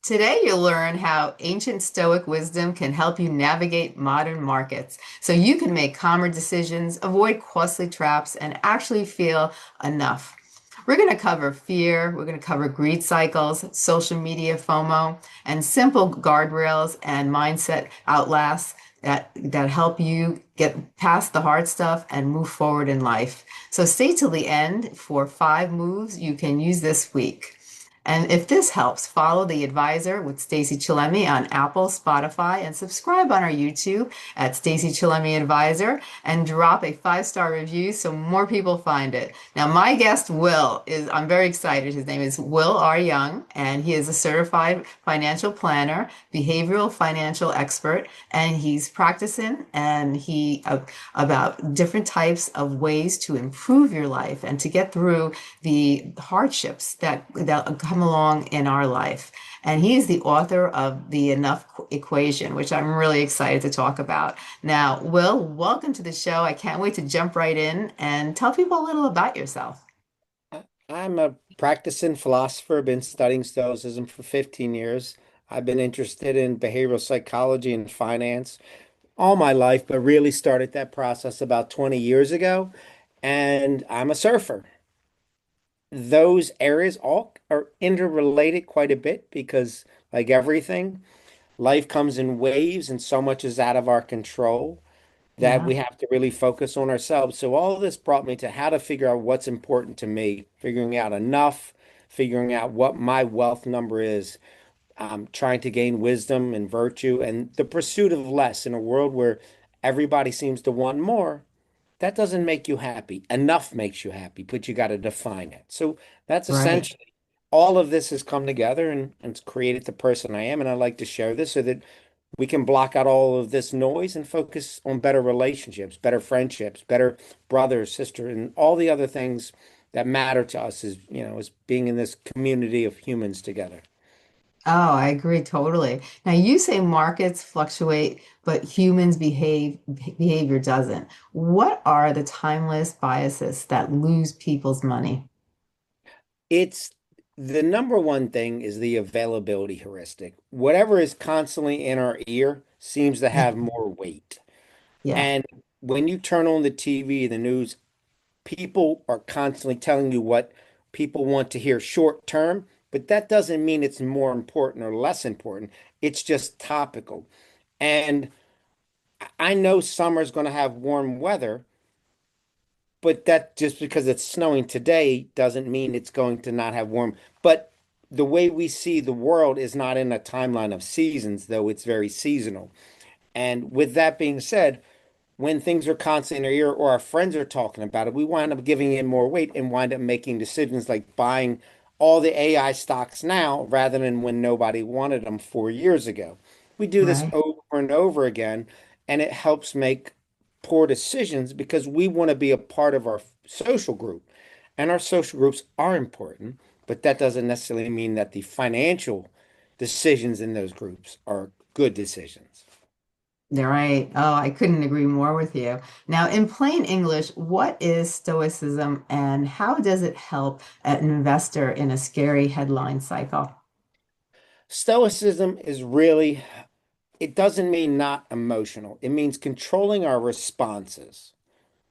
Today, you'll learn how ancient Stoic wisdom can help you navigate modern markets so you can make calmer decisions, avoid costly traps, and actually feel enough. We're going to cover fear, we're going to cover greed cycles, social media FOMO, and simple guardrails and mindset outlasts that help you get past the hard stuff and move forward in life. So stay till the end for 5 moves you can use this week. And if this helps, follow The Advisor with Stacey Chillemi on Apple, Spotify, and subscribe on our YouTube at Stacey Chillemi Advisor and drop a 5-star review so more people find it. Now, my guest, I'm very excited. His name is Will R. Young, and he is a certified financial planner, behavioral financial expert, and he's practicing about different types of ways to improve your life and to get through the hardships that come along in our life. And he is the author of the Enough Equation, which I'm really excited to talk about. Now, Will, welcome to the show. I can't wait to jump right in and tell people a little about yourself. I'm a practicing philosopher, been studying Stoicism for 15 years. I've been interested in behavioral psychology and finance all my life, but really started that process about 20 years ago. And I'm a surfer. Those areas all are interrelated quite a bit because, like everything, life comes in waves and so much is out of our control that Yeah, we have to really focus on ourselves. So all of this brought me to how to figure out what's important to me, figuring out enough, figuring out what my wealth number is, trying to gain wisdom and virtue and the pursuit of less in a world where everybody seems to want more. That doesn't make you happy. Enough makes you happy, but you got to define it. So that's right. essentially all of this has come together and it's created the person I am. And I like to share this so that we can block out all of this noise and focus on better relationships, better friendships, better brother, sister, and all the other things that matter to us as being in this community of humans together. Oh, I agree totally. Now, you say markets fluctuate, but behavior doesn't. What are the timeless biases that lose people's money? It's the number one thing is the availability heuristic. Whatever is constantly in our ear seems to have more weight. Yeah, And when you turn on the TV, the news, people are constantly telling you what people want to hear short term, but that doesn't mean it's more important or less important. It's just topical. And I know summer's going to have warm weather, but that just because it's snowing today doesn't mean it's going to not have warm. But the way we see the world is not in a timeline of seasons, though it's very seasonal. And with that being said, when things are constant in our ear or our friends are talking about it, we wind up giving it more weight and wind up making decisions like buying all the AI stocks now rather than when nobody wanted them 4 years ago. We do this right. over and over again, and it helps make poor decisions because we want to be a part of our social group. And our social groups are important, but that doesn't necessarily mean that the financial decisions in those groups are good decisions. They're right. Oh, I couldn't agree more with you. Now, in plain English, what is Stoicism and how does it help an investor in a scary headline cycle? Stoicism is really, it doesn't mean not emotional. It means controlling our responses.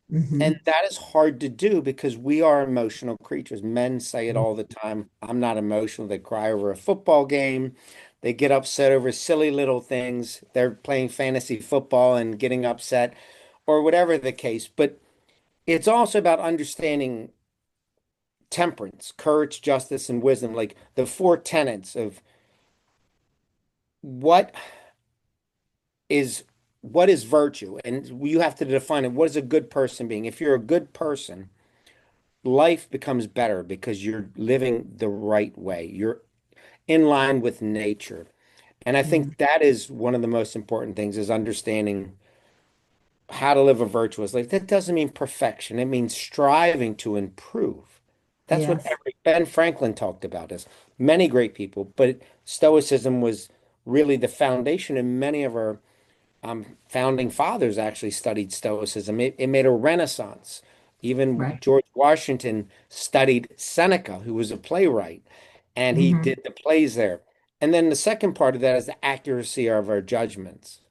And Hmm. that is hard to do because we are emotional creatures. Men say it all the time. I'm not emotional. They cry over a football game. They get upset over silly little things. They're playing fantasy football and getting upset or whatever the case. But it's also about understanding temperance, courage, justice, and wisdom, like the four tenets of what is what is virtue? And you have to define it. What is a good person being? If you're a good person, life becomes better because you're living the right way. You're in line with nature. And I Yeah. think that is one of the most important things is understanding how to live a virtuous life. That doesn't mean perfection. It means striving to improve. That's what Yes. every Ben Franklin talked about as many great people, but Stoicism was really the foundation and many of our founding fathers actually studied Stoicism. It made a renaissance. Even Right. George Washington studied Seneca, who was a playwright, and he Hmm. did the plays there. And then the second part of that is the accuracy of our judgments.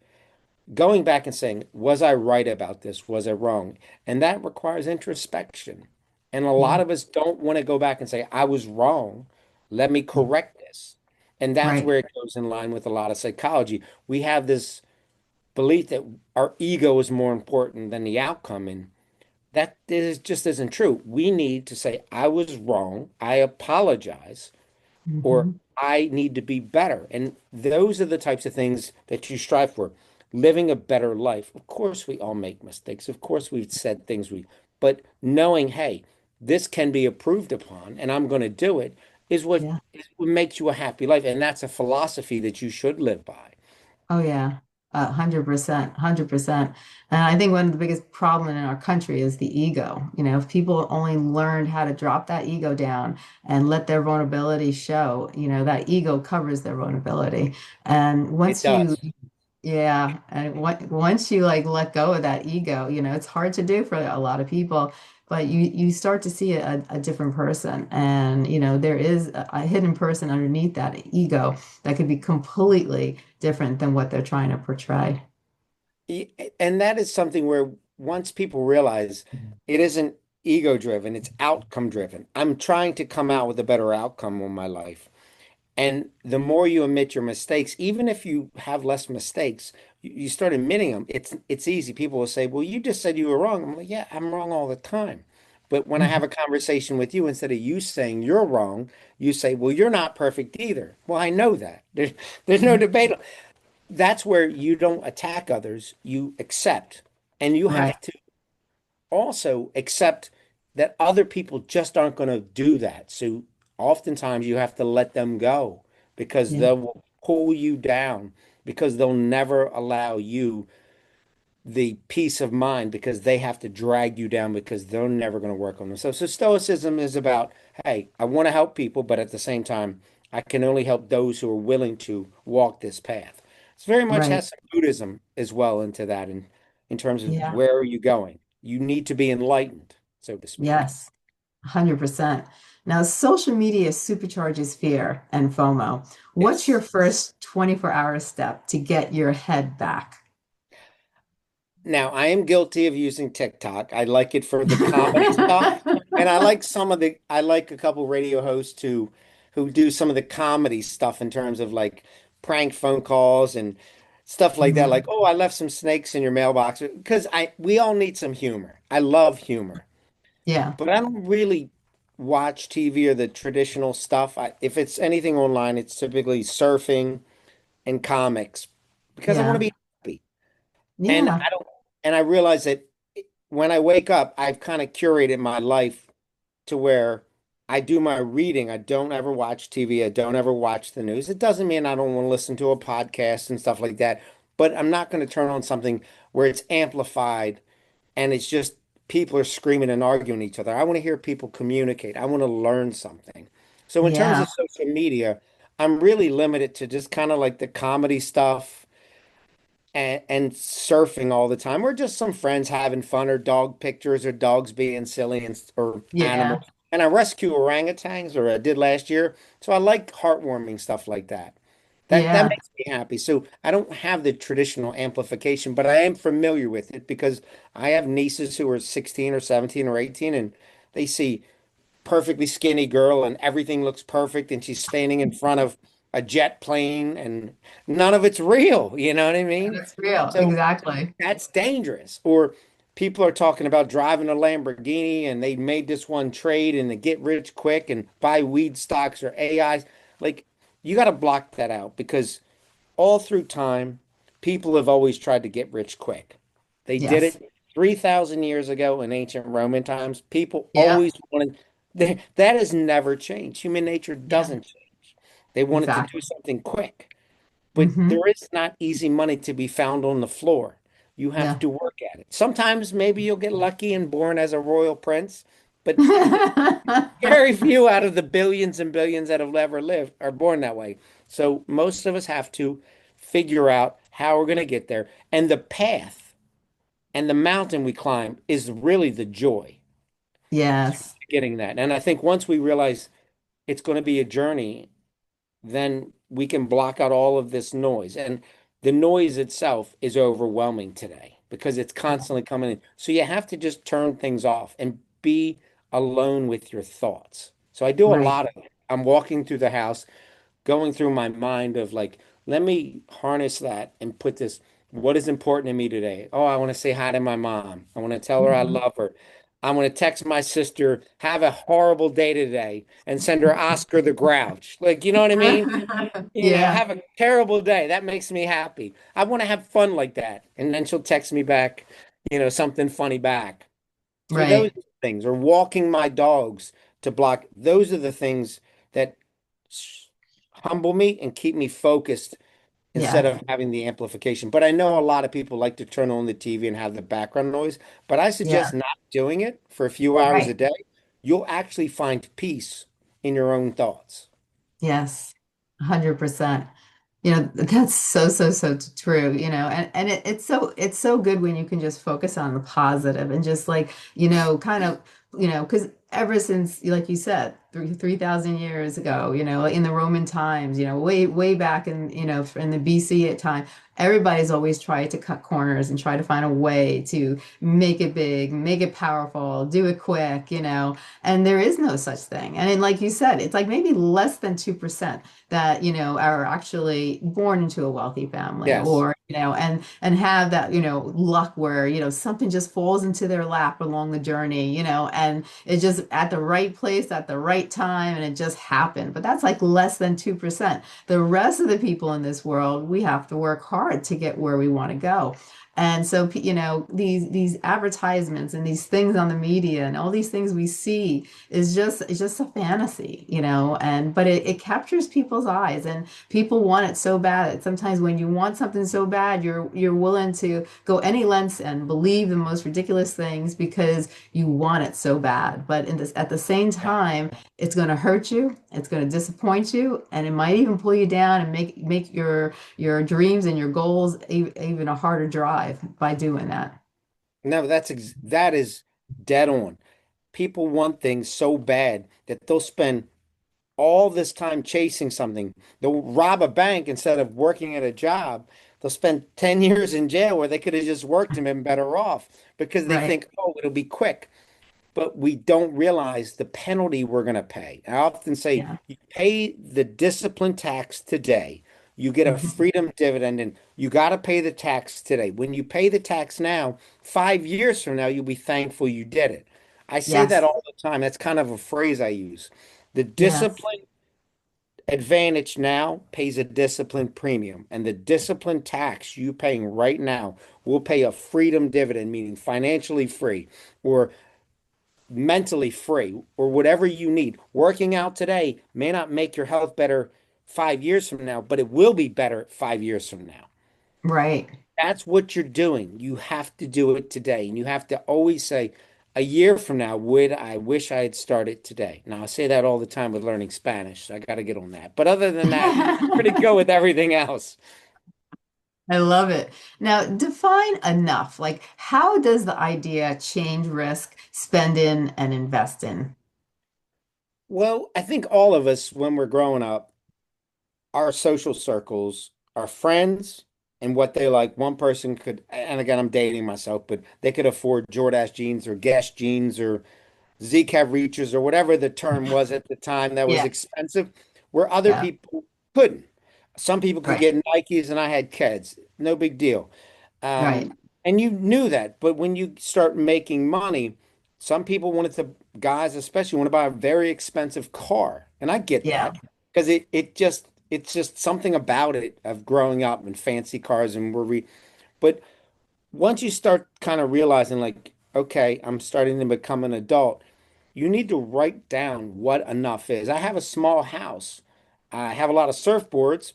Going back and saying, was I right about this? Was I wrong? And that requires introspection. And a lot Yeah. of us don't want to go back and say, I was wrong. Let me Yeah. correct this. And that's Right. where it goes in line with a lot of psychology. We have this belief that our ego is more important than the outcome. And that is just isn't true. We need to say, I was wrong. I apologize, or Hmm. I need to be better. And those are the types of things that you strive for. Living a better life. Of course, we all make mistakes. Of course, we've said things but knowing, hey, this can be improved upon and I'm going to do it Yeah. is what makes you a happy life. And that's a philosophy that you should live by. Oh yeah. 100%, 100%. And I think one of the biggest problem in our country is the ego. You know, if people only learned how to drop that ego down and let their vulnerability show, that ego covers their vulnerability. And It once you, does. yeah, and once you like let go of that ego, it's hard to do for a lot of people, but you start to see a different person, and there is a hidden person underneath that ego that could be completely different than what they're trying to portray. And that is something where once people realize it isn't ego driven, it's outcome driven. I'm trying to come out with a better outcome in my life. And the more you admit your mistakes, even if you have less mistakes, you start admitting them. It's easy. People will say, "Well, you just said you were wrong." I'm like, "Yeah, I'm wrong all the time." But when I have Mhm. a conversation with you, instead of you saying you're wrong, you say, "Well, you're not perfect either." Well, I know that. There's no debate. That's where you don't attack others, you accept. And you Right. have to also accept that other people just aren't going to do that. So oftentimes you have to let them go because Yeah. they will pull you down because they'll never allow you the peace of mind because they have to drag you down because they're never going to work on themselves. So Stoicism is about, hey, I want to help people, but at the same time, I can only help those who are willing to walk this path. It's very much Right. has some Buddhism as well into that in terms of Yeah. where are you going? You need to be enlightened, so to speak. Yes. 100%. Now, social media supercharges fear and FOMO. What's your Yes. first 24-hour step to get your head back? Now, I am guilty of using TikTok. I like it for the comedy stuff. And I like a couple radio hosts who do some of the comedy stuff in terms of like prank phone calls and stuff like that. Mhm. Like, oh, I left some snakes in your mailbox because we all need some humor. I love humor, Yeah. but I don't really watch TV or the traditional stuff. If it's anything online, it's typically surfing and comics because I want to Yeah. be happy. And Yeah. I realize that when I wake up, I've kind of curated my life to where I do my reading. I don't ever watch TV. I don't ever watch the news. It doesn't mean I don't want to listen to a podcast and stuff like that, but I'm not going to turn on something where it's amplified and it's just people are screaming and arguing each other. I want to hear people communicate. I want to learn something. So in terms Yeah. of social media, I'm really limited to just kind of like the comedy stuff and surfing all the time, or just some friends having fun, or dog pictures, or dogs being silly, or Yeah. animals. And I rescue orangutans, or I did last year. So I like heartwarming stuff like that. That Yeah. makes me happy. So I don't have the traditional amplification, but I am familiar with it because I have nieces who are 16 or 17 or 18, and they see perfectly skinny girl and everything looks perfect and she's standing in front of a jet plane and none of it's real, you know what I mean? That's real. So Exactly. that's dangerous. Or people are talking about driving a Lamborghini and they made this one trade and they get rich quick and buy weed stocks or AIs. Like you got to block that out because all through time, people have always tried to get rich quick. They did Yes. it 3,000 years ago in ancient Roman times. People Yeah. always wanted, that has never changed. Human nature Yeah. doesn't change. They wanted to do Exactly. something quick, but Hmm. there is not easy money to be found on the floor. You have Yeah. to work at it. Sometimes maybe you'll get lucky and born as a royal prince, but very few out of the billions and billions that have ever lived are born that way. So most of us have to figure out how we're going to get there. And the path and the mountain we climb is really the joy to Yes. getting that. And I think once we realize it's going to be a journey, then we can block out all of this noise. And the noise itself is overwhelming today because it's Yeah. constantly coming in. So you have to just turn things off and be alone with your thoughts. So I do a Right. lot of it. I'm walking through the house, going through my mind of like, let me harness that and put this, what is important to me today? Oh, I want to say hi to my mom. I want to tell her I Mhm. love her. I'm going to text my sister, have a horrible day today, and send her Oscar the Grouch. Like, you know what I mean? Yeah. Have a terrible day. That makes me happy. I want to have fun like that. And then she'll text me back, something funny back. So those Right. things, or walking my dogs to block, those are the things that humble me and keep me focused instead Yeah. of having the amplification. But I know a lot of people like to turn on the TV and have the background noise, but I Yeah. suggest not doing it for a few hours a Right. day. You'll actually find peace in your own thoughts. Yes. 100%. That's so true, and it's so good when you can just focus on the positive and just like, kind of, because ever since, like you said, 3,000 years ago, in the Roman times, way back in, in the BC at time, everybody's always tried to cut corners and try to find a way to make it big, make it powerful, do it quick, and there is no such thing. And then, like you said, it's like maybe less than 2% that are actually born into a wealthy family, Yes. or and have that luck where something just falls into their lap along the journey, and it's just at the right place at the right time, and it just happened. But that's like less than 2%. The rest of the people in this world, we have to work hard to get where we want to go. And so, these advertisements and these things on the media and all these things we see is just it's just a fantasy, and but it captures people's eyes, and people want it so bad that sometimes when you want something so bad, you're willing to go any lengths and believe the most ridiculous things because you want it so bad. But in this at the same time, it's going to hurt you, it's going to disappoint you, and it might even pull you down and make your dreams and your goals even a harder drive by doing that. No, that is dead on. People want things so bad that they'll spend all this time chasing something. They'll rob a bank instead of working at a job. They'll spend 10 years in jail where they could have just worked and been better off because they Right. think, oh, it'll be quick. But we don't realize the penalty we're going to pay. I often say Yeah. you pay the discipline tax today, you get a Mhm. freedom dividend, and you got to pay the tax today. When you pay the tax now, 5 years from now, you'll be thankful you did it. I say that Yes. all the time. That's kind of a phrase I use. The Yes. discipline advantage now pays a discipline premium, and the discipline tax you paying right now will pay a freedom dividend, meaning financially free or mentally free or whatever you need. Working out today may not make your health better 5 years from now, but it will be better 5 years from now. Right. That's what you're doing. You have to do it today. And you have to always say, a year from now, would I wish I had started today? Now, I say that all the time with learning Spanish. So I got to get on that. But other than that, pretty good with everything else. I love it. Now, define enough. Like, how does the idea change risk, spend in, and invest in? Well, I think all of us, when we're growing up, our social circles, our friends, and what they like. One person could, and again, I'm dating myself, but they could afford Jordache jeans or Guess jeans or Z-Cab reaches or whatever the term was at the time that was Yeah. expensive, where other Yeah. people couldn't. Some people could Right. get Nikes and I had Keds. No big deal. Right. And you knew that. But when you start making money, some people wanted to, guys especially, want to buy a very expensive car. And I get Yeah. that because it's just something about it of growing up in fancy cars and but once you start kind of realizing like, okay, I'm starting to become an adult, you need to write down what enough is. I have a small house. I have a lot of surfboards,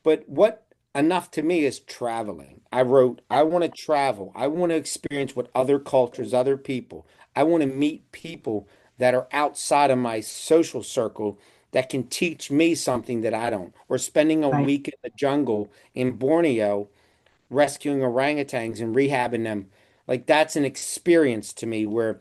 but what enough to me is traveling. I wrote, I want to travel. I want to experience what other cultures, other people. I want to meet people that are outside of my social circle that can teach me something that I don't. Or spending a Right. week in the jungle in Borneo rescuing orangutans and rehabbing them. Like that's an experience to me where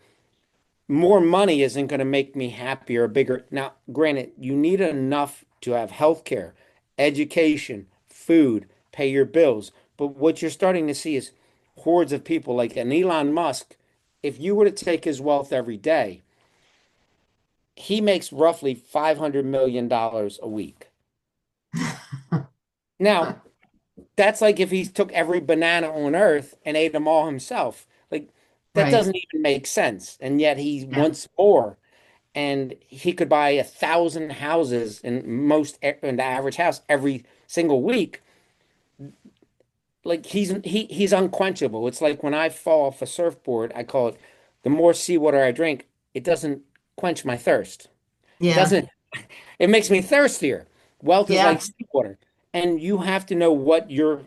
more money isn't going to make me happier or bigger. Now, granted, you need enough to have health care. education, food, pay your bills. But what you're starting to see is hordes of people like an Elon Musk. If you were to take his wealth every day, he makes roughly $500 million a week. Now, that's like if he took every banana on earth and ate them all himself. Like that Right. doesn't even make sense. And yet he Yeah. wants more. And he could buy 1,000 houses in the average house every single week. Like he's unquenchable. It's like when I fall off a surfboard, I call it the more seawater I drink, it doesn't quench my thirst. It Yeah. doesn't, it makes me thirstier. Wealth is like Yeah. seawater. And you have to know what your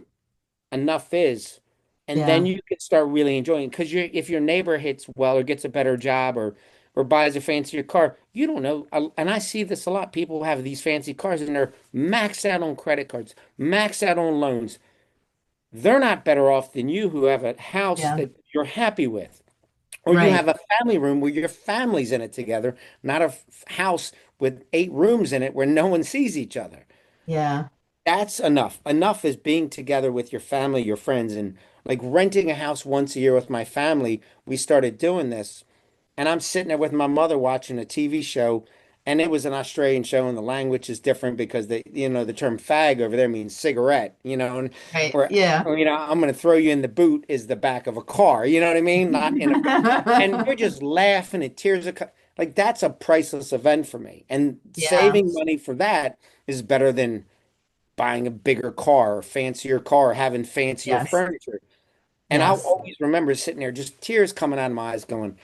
enough is, and then Yeah. you can start really enjoying. Because if your neighbor hits well or gets a better job or buys a fancier car, you don't know. And I see this a lot. People have these fancy cars and they're maxed out on credit cards, maxed out on loans. They're not better off than you who have a house Yeah. that you're happy with. Or you have Right. a family room where your family's in it together, not a house with 8 rooms in it where no one sees each other. Yeah. That's enough. Enough is being together with your family, your friends, and like renting a house once a year with my family. We started doing this, and I'm sitting there with my mother watching a TV show, and it was an Australian show, and the language is different because the term fag over there means cigarette, and Right. or, Yeah. I'm going to throw you in the boot is the back of a car. You know what I mean? Not in a, and we're just laughing and tears like that's a priceless event for me, and Yeah. saving money for that is better than buying a bigger car, or fancier car, having fancier Yes. furniture. And I'll Yes. always remember sitting there, just tears coming out of my eyes, going,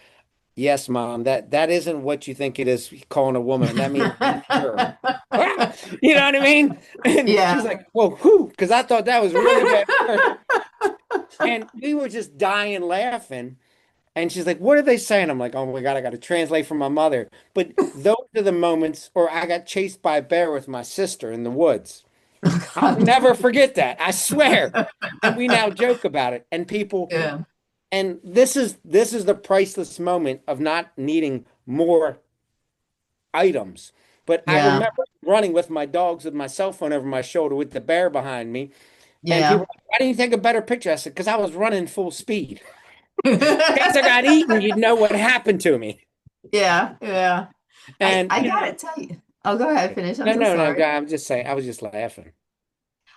"Yes, Mom, that isn't what you think it is calling a woman. That means her." You know what I mean? And she's Yeah. like, "Well, who?" Because I thought that was really bad word. And we were just dying laughing. And she's like, "What are they saying?" I'm like, "Oh my God, I got to translate for my mother." But those are the moments, or I got chased by a bear with my sister in the woods. I'll God. never forget that. I swear. And we now joke about it. Yeah. And this is the priceless moment of not needing more items. But I Yeah. remember running with my dogs with my cell phone over my shoulder with the bear behind me. And people Yeah. were like, "Why didn't you take a better picture?" I said, "Because I was running full speed. In case I got eaten, you'd know what happened to me." Yeah. Yeah. And I gotta tell you. Oh, go ahead, finish. I'm no, so no, no, sorry. God, I'm just saying, I was just laughing.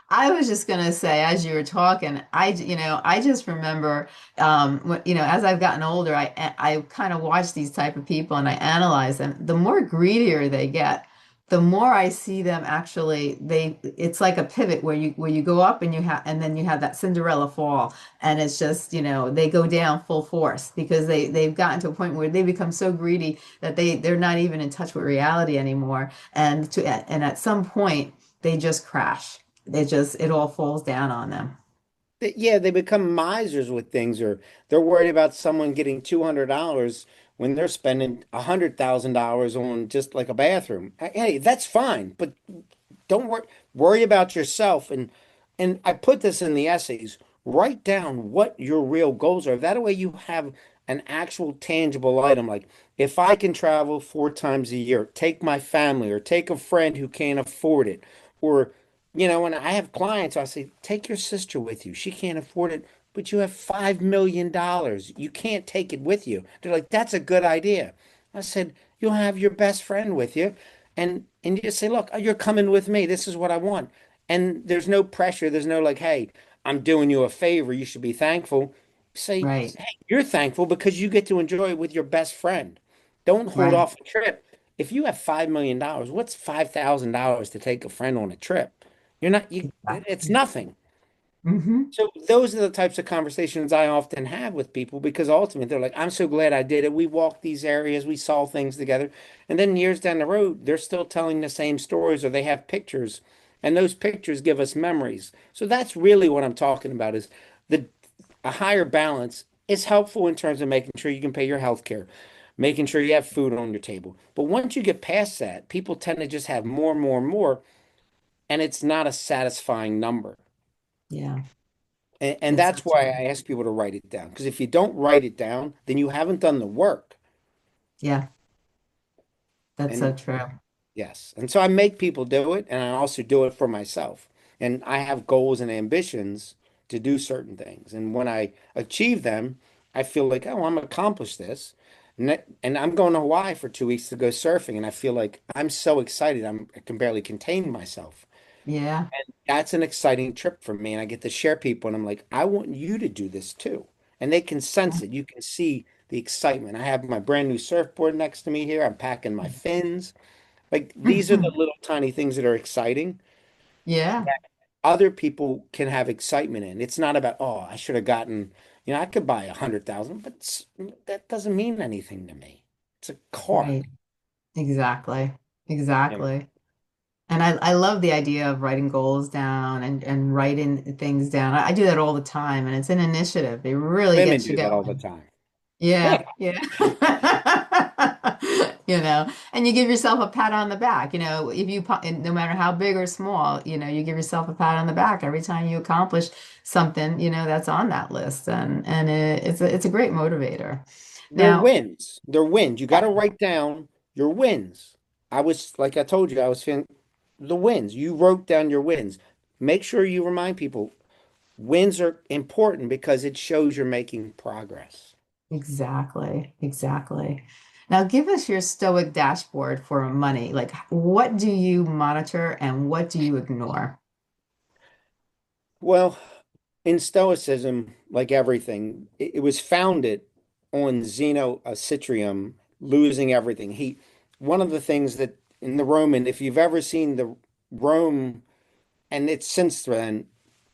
I was just gonna say, as you were talking, I just remember, as I've gotten older, I kind of watch these type of people and I analyze them. The more greedier they get, the more I see them actually. It's like a pivot where you go up and then you have that Cinderella fall, and it's just, they go down full force because they've gotten to a point where they become so greedy that they're not even in touch with reality anymore, and at some point they just crash. It all falls down on them. Yeah, they become misers with things, or they're worried about someone getting $200 when they're spending $100,000 on just like a bathroom. Hey, that's fine, but don't worry about yourself. And I put this in the essays. Write down what your real goals are. That way you have an actual tangible item. Like if I can travel 4 times a year, take my family or take a friend who can't afford it, or when I have clients, I say, take your sister with you. She can't afford it, but you have $5 million. You can't take it with you. They're like, that's a good idea. I said, you'll have your best friend with you, and you just say, look, you're coming with me. This is what I want. And there's no pressure. There's no like, hey, I'm doing you a favor. You should be thankful. Say, Right, hey, you're thankful because you get to enjoy it with your best friend. Don't hold right. off a trip. If you have $5 million, what's $5,000 to take a friend on a trip? It's Exactly. nothing. Hmm. So those are the types of conversations I often have with people because ultimately they're like, I'm so glad I did it. We walked these areas, we saw things together. And then years down the road, they're still telling the same stories or they have pictures. And those pictures give us memories. So that's really what I'm talking about is the a higher balance is helpful in terms of making sure you can pay your health care, making sure you have food on your table. But once you get past that, people tend to just have more, more, more, and it's not a satisfying number. Yeah, And it's so that's why true. I ask people to write it down. Because if you don't write it down, then you haven't done the work. Yeah, that's so And true. Yes. And so I make people do it, and I also do it for myself. And I have goals and ambitions to do certain things. And when I achieve them, I feel like, oh, I'm accomplished this. And I'm going to Hawaii for 2 weeks to go surfing. And I feel like I'm so excited. I can barely contain myself. Yeah. That's an exciting trip for me. And I get to share people. And I'm like, I want you to do this too. And they can sense it. You can see the excitement. I have my brand new surfboard next to me here. I'm packing my fins. Like these are the little tiny things that are exciting Yeah. that other people can have excitement in. It's not about, oh, I should have gotten, I could buy 100,000, but that doesn't mean anything to me. It's a car. Right. Exactly. You know, Exactly. And I love the idea of writing goals down and writing things down. I do that all the time, and it's an initiative. It really women gets you do that all the going. time. Yeah, yeah. And you give yourself a pat on the back. If and no matter how big or small, you give yourself a pat on the back every time you accomplish something, that's on that list, and it's a great motivator. They're Now, wins. They're wins. You got to write down your wins. Like I told you, I was feeling the wins. You wrote down your wins. Make sure you remind people wins are important because it shows you're making progress. exactly, exactly. Now, give us your Stoic dashboard for money. Like, what do you monitor and what do you ignore? Well, in Stoicism, like everything, it was founded on Zeno Citrium losing everything. One of the things that in the Roman, if you've ever seen the Rome, and it's since then,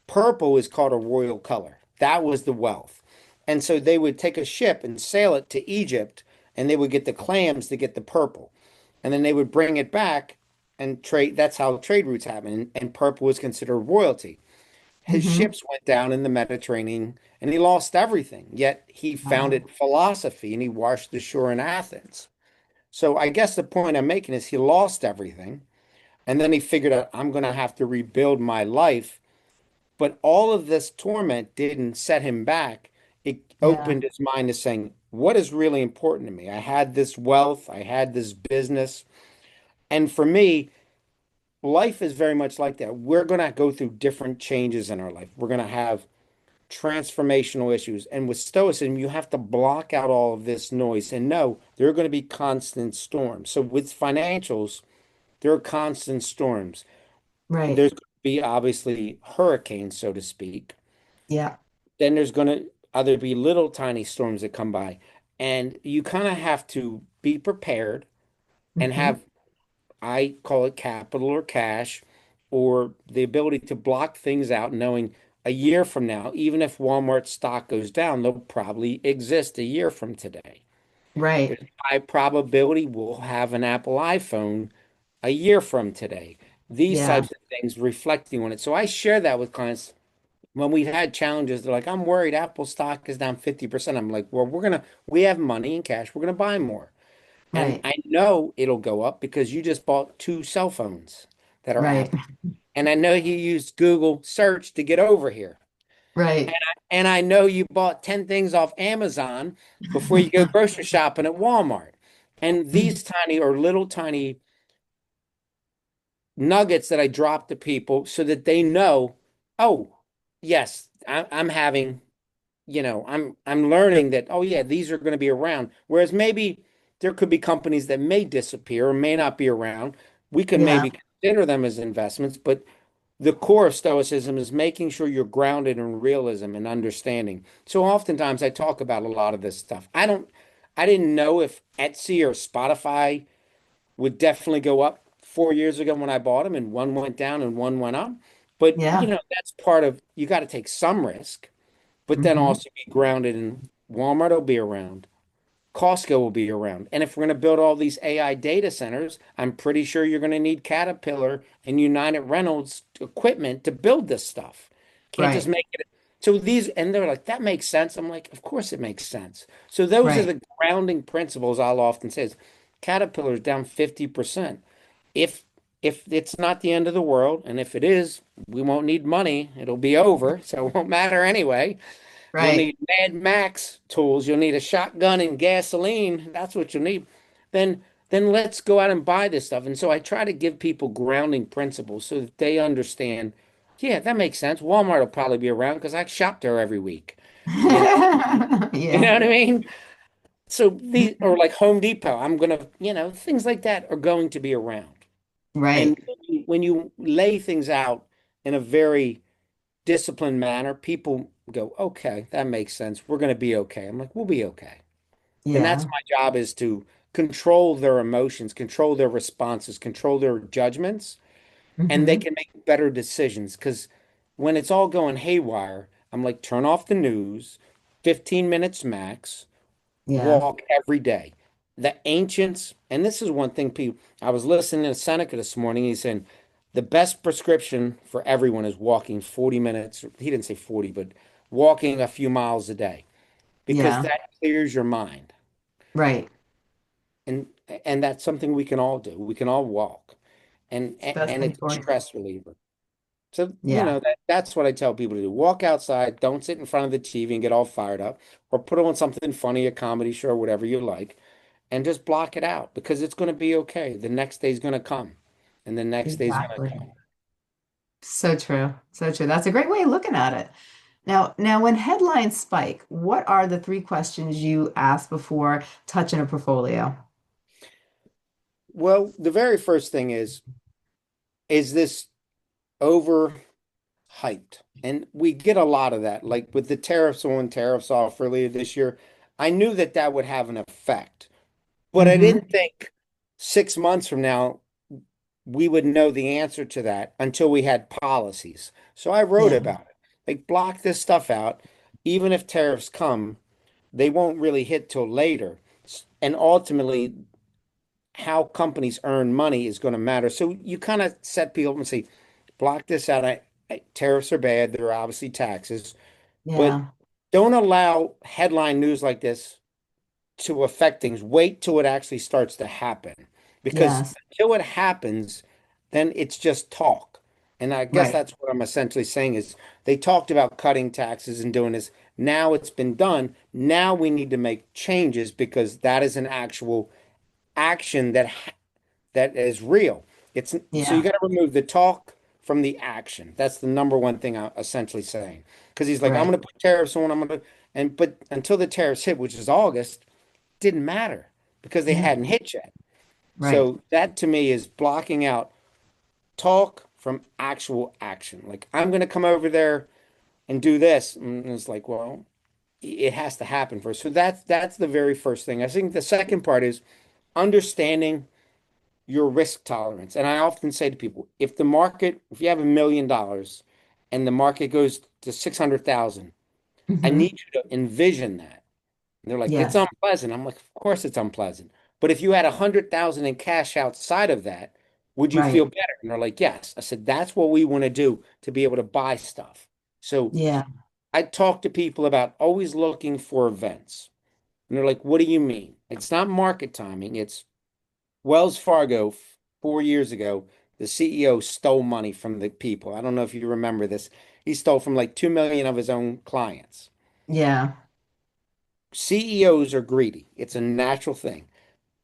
purple is called a royal color. That was the wealth. And so they would take a ship and sail it to Egypt, and they would get the clams to get the purple. And then they would bring it back and trade. That's how trade routes happen. And purple was considered royalty. His Hmm. ships went down in the Mediterranean and he lost everything. Yet he Wow. founded philosophy and he washed ashore in Athens. So I guess the point I'm making is he lost everything. And then he figured out, I'm going to have to rebuild my life. But all of this torment didn't set him back. It Yeah. opened his mind to saying, what is really important to me? I had this wealth, I had this business. And for me, life is very much like that. We're going to go through different changes in our life. We're going to have transformational issues. And with Stoicism, you have to block out all of this noise and know there are going to be constant storms. So with financials, there are constant storms. Right. There's going to be obviously hurricanes, so to speak. Yeah. Then there's going to either be little tiny storms that come by. And you kind of have to be prepared and Hmm. have, I call it capital or cash, or the ability to block things out, knowing a year from now, even if Walmart stock goes down, they'll probably exist a year from today. Right. There's a high probability we'll have an Apple iPhone a year from today. These Yeah. types of things reflecting on it. So I share that with clients when we've had challenges. They're like, I'm worried Apple stock is down 50%. I'm like, well, we have money in cash. We're going to buy more. And Right. I know it'll go up because you just bought two cell phones that are Right. Apple. And I know you used Google search to get over here. Right. And I know you bought 10 things off Amazon before you go grocery shopping at Walmart. And these tiny or little tiny nuggets that I drop to people so that they know, oh, yes, I'm having, I'm learning that, oh yeah, these are going to be around. Whereas maybe there could be companies that may disappear or may not be around. We can Yeah. maybe consider them as investments, but the core of Stoicism is making sure you're grounded in realism and understanding. So oftentimes I talk about a lot of this stuff. I didn't know if Etsy or Spotify would definitely go up 4 years ago when I bought them, and one went down and one went up. But Yeah. that's part of you got to take some risk, but then Hmm. also be grounded in Walmart will be around. Costco will be around. And if we're going to build all these AI data centers, I'm pretty sure you're going to need Caterpillar and United Rentals equipment to build this stuff. Can't just Right. make it. So and they're like, that makes sense. I'm like, of course it makes sense. So those are Right. the grounding principles I'll often say is Caterpillar's down 50%. If if it's not the end of the world, and if it is, we won't need money. It'll be over, so it won't matter anyway. You'll Right. need Mad Max tools. You'll need a shotgun and gasoline. That's what you'll need. Then then let's go out and buy this stuff. And so I try to give people grounding principles so that they understand, yeah, that makes sense. Walmart will probably be around because I shop there every week. You know, you Yeah. know what I mean? So these, or Mhm. like Home Depot, I'm gonna, things like that are going to be around. And Right. when you lay things out in a very disciplined manner, people go, okay, that makes sense. We're going to be okay. I'm like, we'll be okay. And that's Yeah. my job is to control their emotions, control their responses, control their judgments, and they Hmm. can make better decisions. Because when it's all going haywire, I'm like, turn off the news, 15 minutes max, Yeah. walk every day. The ancients, and this is one thing people, I was listening to Seneca this morning. He said the best prescription for everyone is walking 40 minutes. He didn't say 40, but walking a few miles a day because Yeah. that clears your mind. Right. And and that's something we can all do. We can all walk. That's And it's a important. stress reliever. So, Yeah. that's what I tell people to do. Walk outside, don't sit in front of the TV and get all fired up, or put on something funny, a comedy show, whatever you like, and just block it out because it's going to be okay. The next day's going to come, and the next day's going to Exactly. come. So true. So true. That's a great way of looking at it. Now, when headlines spike, what are the three questions you ask before touching a portfolio? Well, the very first thing is this overhyped? And we get a lot of that. Like with the tariffs on, tariffs off earlier this year, I knew that that would have an effect, but I Hmm. didn't think 6 months from now we would know the answer to that until we had policies. So I wrote Yeah. about it. Like, block this stuff out. Even if tariffs come, they won't really hit till later. And ultimately, how companies earn money is going to matter. So you kind of set people up and say, block this out. Tariffs are bad. There are obviously taxes, but Yeah. don't allow headline news like this to affect things. Wait till it actually starts to happen. Because Yes. until it happens, then it's just talk. And I guess Right. that's what I'm essentially saying is they talked about cutting taxes and doing this. Now it's been done. Now we need to make changes because that is an actual action that is real. It's so you Yeah. got to remove the talk from the action. That's the number one thing I'm essentially saying. Because he's like, I'm Right. going to put tariffs on. I'm going to, and but until the tariffs hit, which is August, didn't matter because they Yeah. hadn't hit yet. Right. So that to me is blocking out talk from actual action. Like, I'm going to come over there and do this. And it's like, well, it has to happen first. So that's the very first thing. I think the second part is understanding your risk tolerance. And I often say to people, if you have $1 million and the market goes to 600,000, I Hmm. need you to envision that. And they're like, it's Yes. unpleasant. I'm like, of course it's unpleasant. But if you had 100,000 in cash outside of that, would you feel Right. better? And they're like, yes. I said, that's what we want to do to be able to buy stuff. So Yeah. I talk to people about always looking for events. And they're like, what do you mean? It's not market timing. It's Wells Fargo 4 years ago. The CEO stole money from the people. I don't know if you remember this. He stole from like 2 million of his own clients. Yeah. CEOs are greedy. It's a natural thing.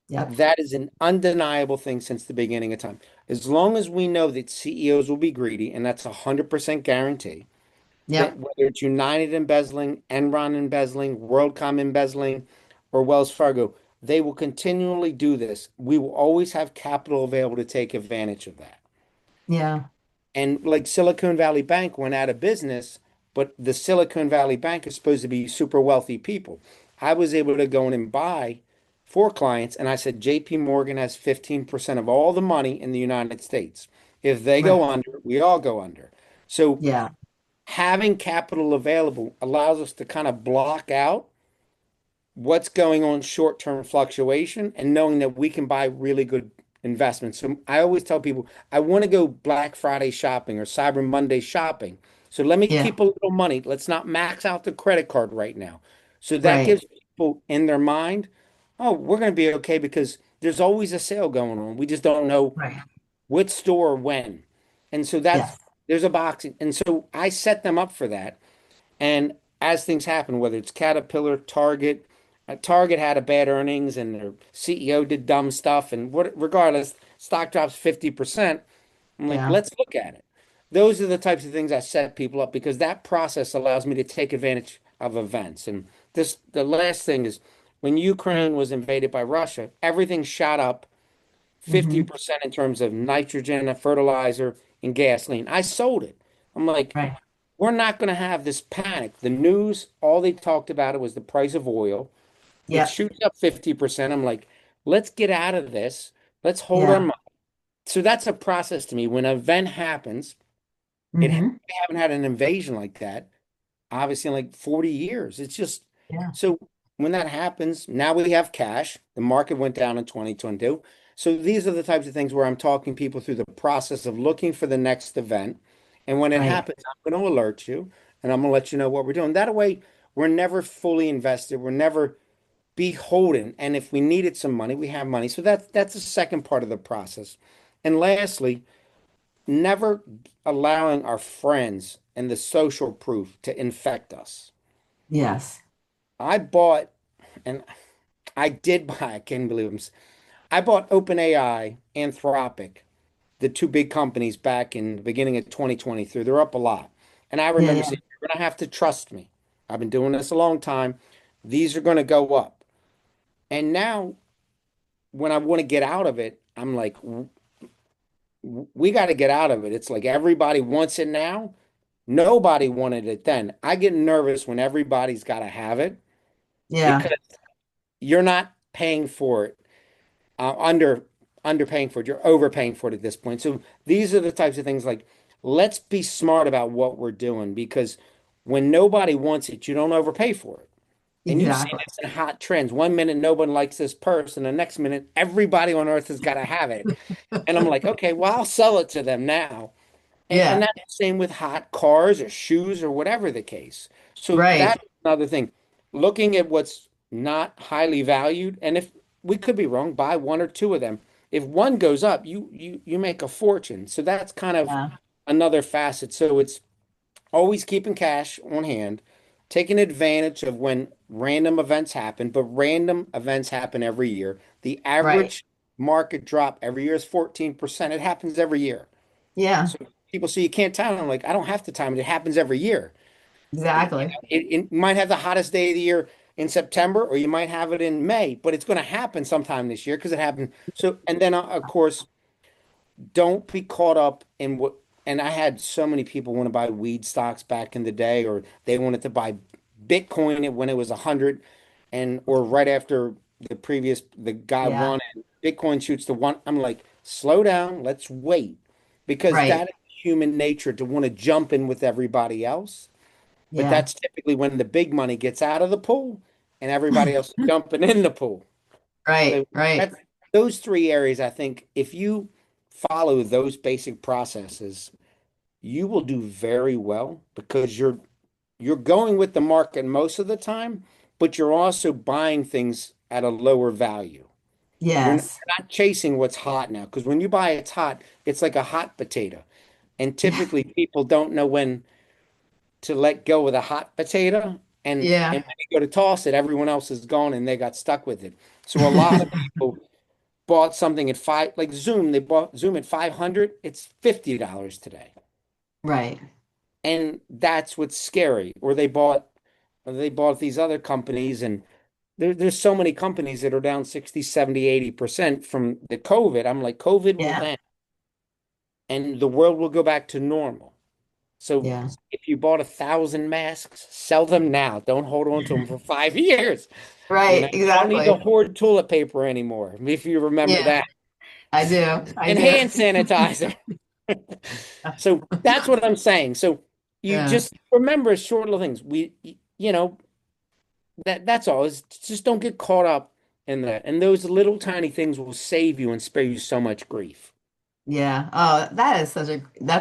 Yep. That is an undeniable thing since the beginning of time. As long as we know that CEOs will be greedy, and that's 100% guarantee, that Yep. whether it's United embezzling, Enron embezzling, WorldCom embezzling, or Wells Fargo, they will continually do this. We will always have capital available to take advantage of that. Yeah. And like Silicon Valley Bank went out of business, but the Silicon Valley Bank is supposed to be super wealthy people. I was able to go in and buy for clients, and I said JP Morgan has 15% of all the money in the United States. If they Right. go under, we all go under. So Yeah. having capital available allows us to kind of block out what's going on short-term fluctuation and knowing that we can buy really good investments. So I always tell people I want to go Black Friday shopping or Cyber Monday shopping. So let me Yeah. keep a little money. Let's not max out the credit card right now. So that Right. gives people in their mind, oh, we're going to be okay because there's always a sale going on. We just don't know Right. which store when. And so Yes. there's a box. And so I set them up for that. And as things happen, whether it's Caterpillar, Target, Target had a bad earnings and their CEO did dumb stuff, and regardless, stock drops 50%. I'm like, Yeah. let's look at it. Those are the types of things I set people up because that process allows me to take advantage of events. And the last thing is when Ukraine was invaded by Russia, everything shot up Hmm. 50% in terms of nitrogen, fertilizer, and gasoline. I sold it. I'm like, Right. we're not going to have this panic. The news, all they talked about it was the price of oil. It Yep. shoots up 50%. I'm like, let's get out of this. Let's hold our Yeah. money. So that's a process to me. When an event happens, Hmm. we haven't had an invasion like that, obviously, in like 40 years. It's just Yeah. so when that happens, now we have cash. The market went down in 2022. So these are the types of things where I'm talking people through the process of looking for the next event. And when it Right. happens, I'm going to alert you and I'm going to let you know what we're doing. That way, we're never fully invested. We're never beholden. And if we needed some money, we have money. So that's the second part of the process. And lastly, never allowing our friends and the social proof to infect us. Yes. I bought, and I did buy, I can't believe it. I bought OpenAI, Anthropic, the two big companies back in the beginning of 2023. They're up a lot. And I Yeah. remember Yeah. saying, you're going to have to trust me. I've been doing this a long time. These are going to go up. And now, when I want to get out of it, I'm like, we got to get out of it. It's like everybody wants it now. Nobody wanted it then. I get nervous when everybody's got to have it Yeah. because you're not paying for it, underpaying for it. You're overpaying for it at this point. So these are the types of things like let's be smart about what we're doing because when nobody wants it, you don't overpay for it. And you've seen Exactly. this in hot trends. One minute nobody likes this purse, and the next minute everybody on earth has got to have it. And I'm like, okay, well, I'll sell it to them now. And Yeah. that's the same with hot cars or shoes or whatever the case. So Right. that's another thing. Looking at what's not highly valued, and if we could be wrong, buy one or two of them. If one goes up, you make a fortune. So that's kind of Yeah. another facet. So it's always keeping cash on hand, taking advantage of when random events happen, but random events happen every year. The Right. average market drop every year is 14%. It happens every year. Yeah. So people say you can't time it. I'm like, I don't have to time it. It happens every year. Exactly. It might have the hottest day of the year in September, or you might have it in May, but it's going to happen sometime this year because it happened. So, and then of course, don't be caught up in what. And I had so many people want to buy weed stocks back in the day, or they wanted to buy Bitcoin when it was 100, and or right after the guy Yeah. won and Bitcoin shoots to one. I'm like, slow down, let's wait, because Right. that is human nature to want to jump in with everybody else. But Yeah. that's typically when the big money gets out of the pool and everybody else is jumping in the pool. Right. So Right. that's those three areas, I think if you follow those basic processes, you will do very well because you're going with the market most of the time, but you're also buying things at a lower value. Yes. You're not chasing what's hot now because when you buy it's hot, it's like a hot potato. And Yeah. typically people don't know when to let go of the hot potato. And Yeah. when they go to toss it, everyone else is gone and they got stuck with it. So a lot of people bought something at five, like Zoom, they bought Zoom at 500, it's $50 today. Right. And that's what's scary. Or they bought these other companies and there's so many companies that are down 60, 70, 80% from the COVID. I'm like, COVID will Yeah. end and the world will go back to normal. So Yeah. if you bought 1,000 masks, sell them now. Don't hold on to them for 5 years. Right. You don't need to Exactly. hoard toilet paper anymore, if you remember Yeah. that. I do. I And do. hand sanitizer. So that's what I'm saying. So you Yeah. just remember short little things. That's all. Is just don't get caught up in that. And those little tiny things will save you and spare you so much grief. Yeah. Oh, that's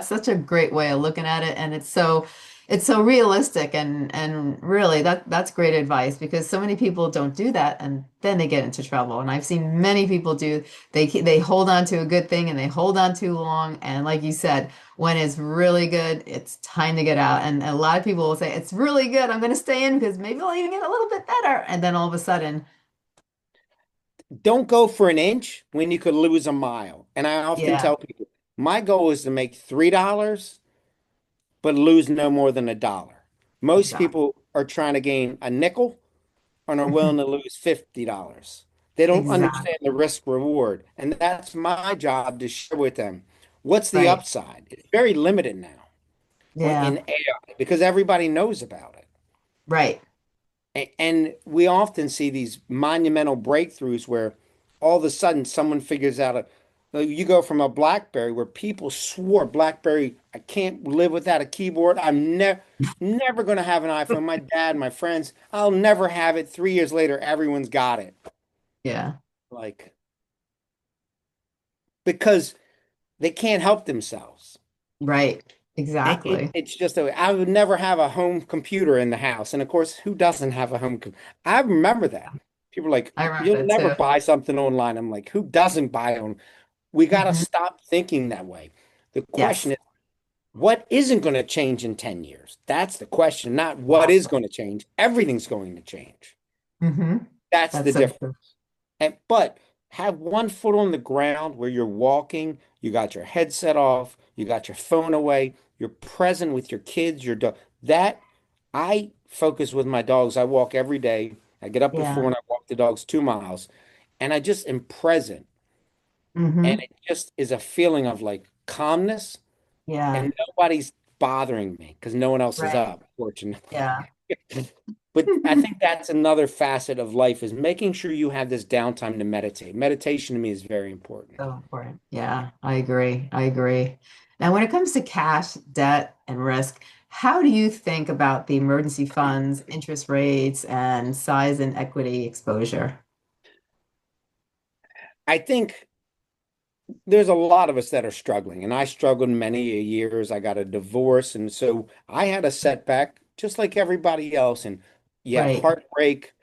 such a great way of looking at it. And it's so It's so realistic and really that's great advice because so many people don't do that and then they get into trouble. And I've seen many people do they hold on to a good thing and they hold on too long and like you said, when it's really good, it's time to get out. And a lot of people will say it's really good. I'm going to stay in because maybe I'll even get a little bit better. And then all of a sudden, Don't go for an inch when you could lose a mile. And I often yeah, tell people, my goal is to make $3, but lose no more than $1. Most exactly. people are trying to gain a nickel and are willing to lose $50. They don't Exactly. understand the risk reward. And that's my job to share with them. What's the Right. upside? It's very limited now Yeah. in AI because everybody knows about it. Right. And we often see these monumental breakthroughs where all of a sudden someone figures out you go from a BlackBerry where people swore BlackBerry, I can't live without a keyboard. I'm never going to have an iPhone. My dad, my friends, I'll never have it. 3 years later, everyone's got it. Yeah. Like, because they can't help themselves. Right. Exactly. It's just I would never have a home computer in the house. And of course, who doesn't have a home computer? I remember that. People are like, I remember you'll that never too. buy something online. I'm like, who doesn't buy on? We got to Hmm. stop thinking that way. The question Yes. is, what isn't going to change in 10 years? That's the question, not what is Exactly. going to change. Everything's going to change. Hmm. That's the That's so difference. true. But have one foot on the ground where you're walking, you got your headset off, you got your phone away, you're present with your kids, your dog. That I focus with my dogs. I walk every day. I get up before Yeah. and I walk the dogs 2 miles, and I just am present. And Hmm. it just is a feeling of like calmness, Yeah. and nobody's bothering me because no one else is Right. up, fortunately. Yeah. But I think that's another facet of life is making sure you have this downtime to meditate. Meditation to me is very important. So important. Yeah, I agree. I agree. Now, when it comes to cash, debt, and risk, how do you think about the emergency funds, interest rates, and size and equity exposure? I think there's a lot of us that are struggling, and I struggled many years. I got a divorce, and so I had a setback just like everybody else. And you have Right. heartbreak,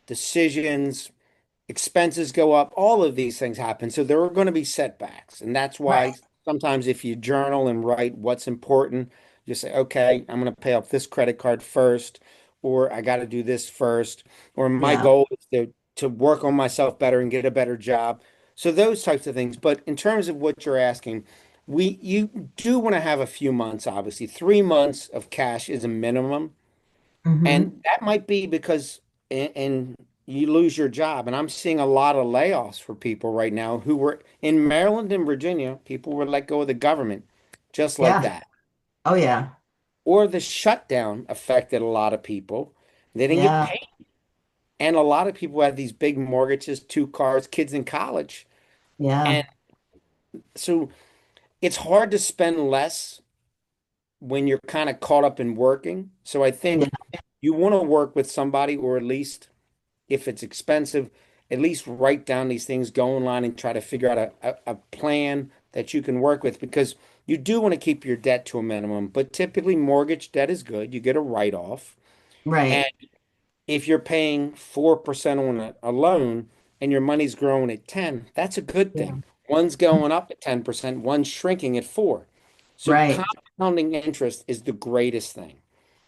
decisions, expenses go up, all of these things happen. So there are going to be setbacks. And that's Right. why sometimes if you journal and write what's important, you say, okay, I'm going to pay off this credit card first, or I got to do this first, or my Yeah. goal is to work on myself better and get a better job. So those types of things. But in terms of what you're asking, you do want to have a few months, obviously. 3 months of cash is a minimum. Hmm. And that might be because and you lose your job. And I'm seeing a lot of layoffs for people right now who were in Maryland and Virginia. People were let go of the government just like Yeah. that. Oh, yeah. Or the shutdown affected a lot of people. They didn't get Yeah. paid. And a lot of people had these big mortgages, 2 cars, kids in college. Yeah. And so it's hard to spend less when you're kind of caught up in working. So I Yeah. think you want to work with somebody, or at least if it's expensive, at least write down these things, go online and try to figure out a plan that you can work with because you do want to keep your debt to a minimum. But typically, mortgage debt is good. You get a write-off. And Right. if you're paying 4% on a loan and your money's growing at 10, that's a good Yeah. thing. One's going up at 10%, one's shrinking at 4. So Right. compounding interest is the greatest thing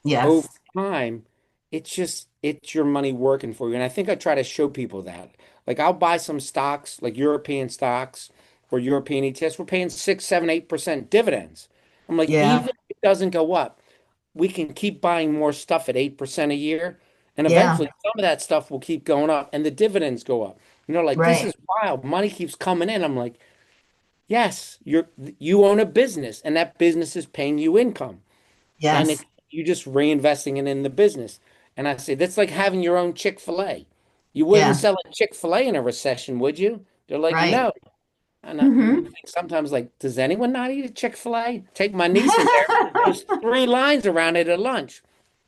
over Yes. time, it's your money working for you. And I think I try to show people that. Like I'll buy some stocks, like European stocks or European ETFs. We're paying 6, 7, 8% dividends. I'm like, Yeah. even if it doesn't go up, we can keep buying more stuff at 8% a year. And Yeah. eventually some of that stuff will keep going up and the dividends go up. Like this Right. is wild. Money keeps coming in. I'm like, yes, you own a business and that business is paying you income and Yes. it's you just reinvesting it in the business. And I say that's like having your own Chick-fil-A. You wouldn't Yeah. sell a Chick-fil-A in a recession, would you? They're like, Right. no. And you Hmm. think sometimes like, does anyone not eat a Chick-fil-A? Take my niece in there. There's 3 lines around it at lunch.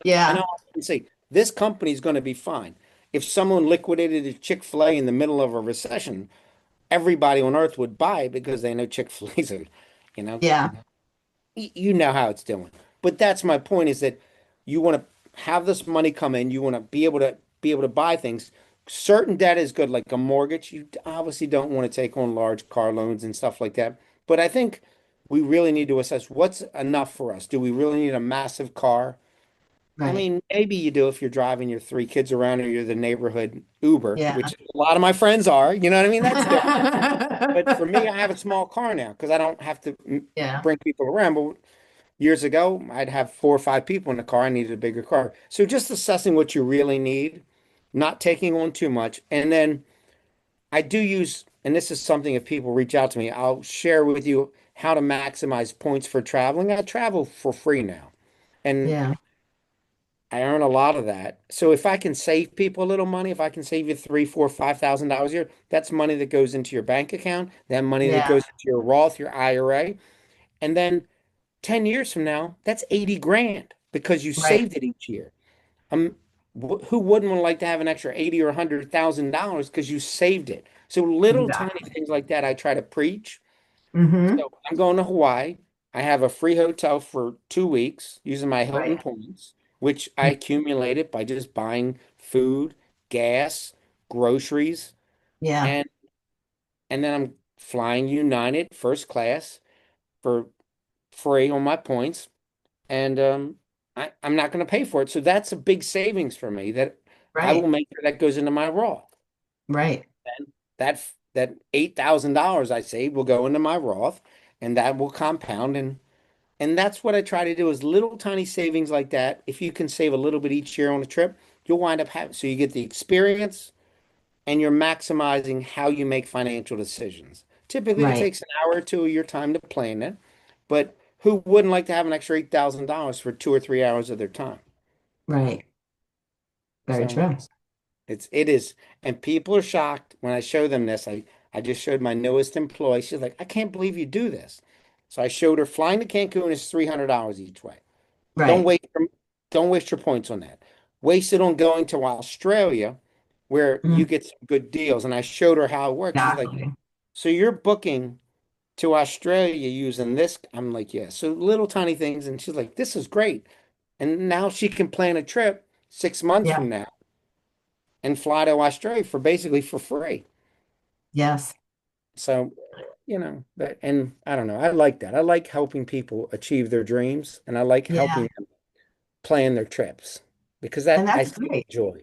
And Yeah. I'll often say, this company is going to be fine. If someone liquidated a Chick-fil-A in the middle of a recession, everybody on earth would buy it because they know Chick-fil-A's are, you know, Yeah. you know how it's doing. But that's my point is that you want to have this money come in, you want to be able to buy things. Certain debt is good, like a mortgage. You obviously don't want to take on large car loans and stuff like that. But I think we really need to assess what's enough for us. Do we really need a massive car? I Right. mean, maybe you do if you're driving your three kids around or you're the neighborhood Uber, Yeah. which a lot of my friends are. You know what I mean? That's different. But for me, I have a small car now because I don't have to Yeah. bring people around. But years ago, I'd have four or five people in the car. I needed a bigger car. So just assessing what you really need, not taking on too much. And then I do use, and this is something if people reach out to me, I'll share with you how to maximize points for traveling. I travel for free now. And Yeah. I earn a lot of that. So if I can save people a little money, if I can save you three, four, $5,000 a year, that's money that goes into your bank account, that money that Yeah. goes into your Roth, your IRA. And then 10 years from now, that's 80 grand because you Right. saved it each year. Um, who wouldn't like to have an extra 80 or $100,000 because you saved it? So little tiny Exactly. things like that I try to preach. Mm-hmm. So I'm going to Hawaii. I have a free hotel for 2 weeks using my Hilton Right. points, which I accumulated by just buying food, gas, groceries, Yeah. and then I'm flying United first class for free on my points, and I'm not going to pay for it. So that's a big savings for me that I will Right. make sure that goes into my Roth. Right. And that $8,000 I save will go into my Roth, and that will compound and that's what I try to do is little tiny savings like that. If you can save a little bit each year on a trip, you'll wind up having, so you get the experience and you're maximizing how you make financial decisions. Typically, it Right. takes an hour or two of your time to plan it, but who wouldn't like to have an extra $8,000 for 2 or 3 hours of their time? Right. Very So true. it is, and people are shocked when I show them this. I just showed my newest employee. She's like, I can't believe you do this. So I showed her flying to Cancun is $300 each way. Don't Right. waste your, don't waste your points on that. Waste it on going to Australia where Mm, you get some good deals. And I showed her how it works. She's like, exactly. so you're booking to Australia using this? I'm like, yeah. So little tiny things. And she's like, this is great. And now she can plan a trip 6 months Yeah. from now and fly to Australia for basically for free. Yes. So, and I don't know. I like that. I like helping people achieve their dreams and I like Yeah. helping plan their trips because And that I that's see great. joy.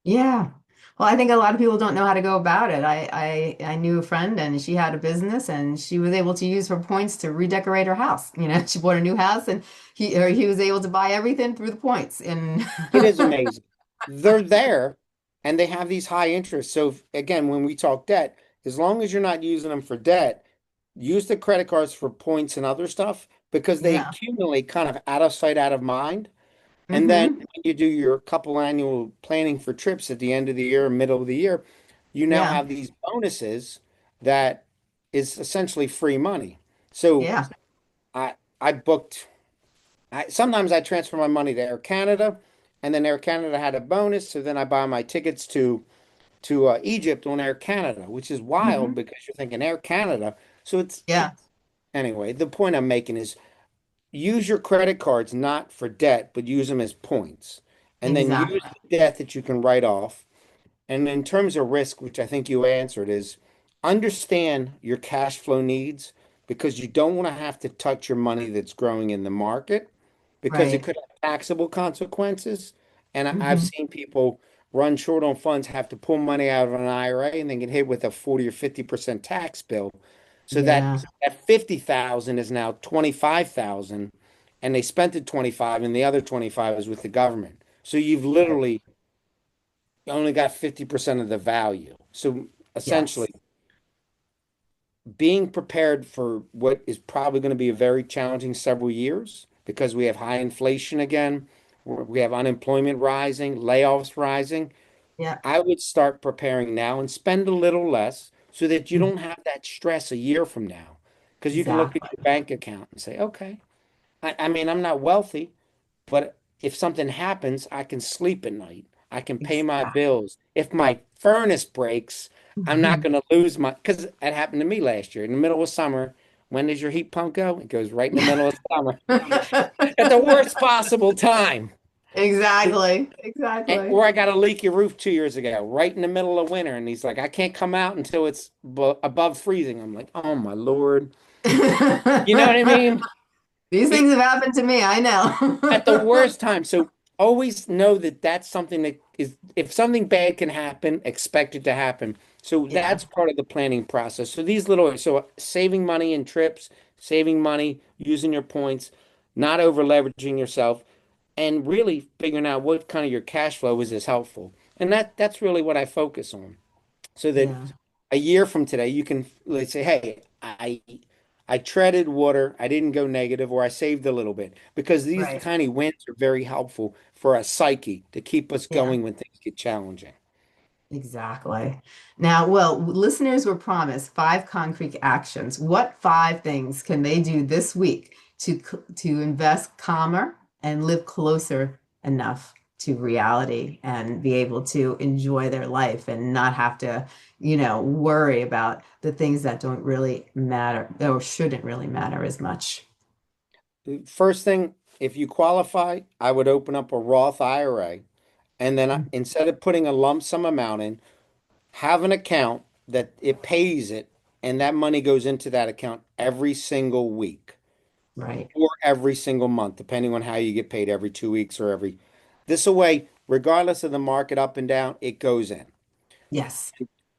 Yeah. Well, I think a lot of people don't know how to go about it. I knew a friend and she had a business and she was able to use her points to redecorate her house. You know, she bought a new house and he was able to buy everything through the points. And It is amazing. They're there and they have these high interests. So again, when we talk debt, as long as you're not using them for debt, use the credit cards for points and other stuff because they yeah. accumulate kind of out of sight, out of mind. And then Hmm. when you do your couple annual planning for trips at the end of the year, middle of the year, you now Yeah. have these bonuses that is essentially free money. So Yeah. I booked sometimes I transfer my money to Air Canada, and then Air Canada had a bonus, so then I buy my tickets to Egypt on Air Canada, which is wild Hmm. because you're thinking Air Canada. So Yeah. anyway. The point I'm making is use your credit cards not for debt, but use them as points, and then use Exactly. the debt that you can write off. And in terms of risk, which I think you answered, is understand your cash flow needs because you don't want to have to touch your money that's growing in the market because it Right. could have taxable consequences. And I've Hmm. seen people run short on funds, have to pull money out of an IRA and then get hit with a 40 or 50% tax bill. So that Yeah. that 50,000 is now 25,000 and they spent it 25 and the other 25 is with the government. So you've Right. literally only got 50% of the value. So essentially, Yes. being prepared for what is probably going to be a very challenging several years because we have high inflation again, we have unemployment rising, layoffs rising. Yeah. I would start preparing now and spend a little less so that you Mhm. don't have that stress a year from now. Because you can look at Exactly. your bank account and say, okay, I mean, I'm not wealthy, but if something happens, I can sleep at night. I can pay my Exactly. bills. If my furnace breaks, I'm not going to lose my, because it happened to me last year in the middle of summer. When does your heat pump go? It goes right in the middle of summer at the worst possible time. Exactly. Or Exactly. I got a leaky roof 2 years ago, right in the middle of winter, and he's like, I can't come out until it's above freezing. I'm like, oh my Lord. You know what I mean? These things It, have happened to me, I at the know. worst time. So always know that that's something that is, if something bad can happen, expect it to happen. So Yeah, that's part of the planning process. So these little, so saving money in trips, saving money, using your points, not over leveraging yourself, and really figuring out what kind of your cash flow is helpful. And that's really what I focus on. So that yeah, a year from today, you can, let's say, hey, I treaded water, I didn't go negative, or I saved a little bit, because these right. tiny wins are very helpful for our psyche to keep us Yeah. going when things get challenging. Exactly. Now, well, listeners were promised five concrete actions. What five things can they do this week to invest calmer and live closer enough to reality and be able to enjoy their life and not have to, worry about the things that don't really matter or shouldn't really matter as much. First thing, if you qualify, I would open up a Roth IRA, and then instead of putting a lump sum amount in, have an account that it pays it, and that money goes into that account every single week Right. or every single month, depending on how you get paid, every 2 weeks or every. This way, regardless of the market up and down, it goes in. Yes.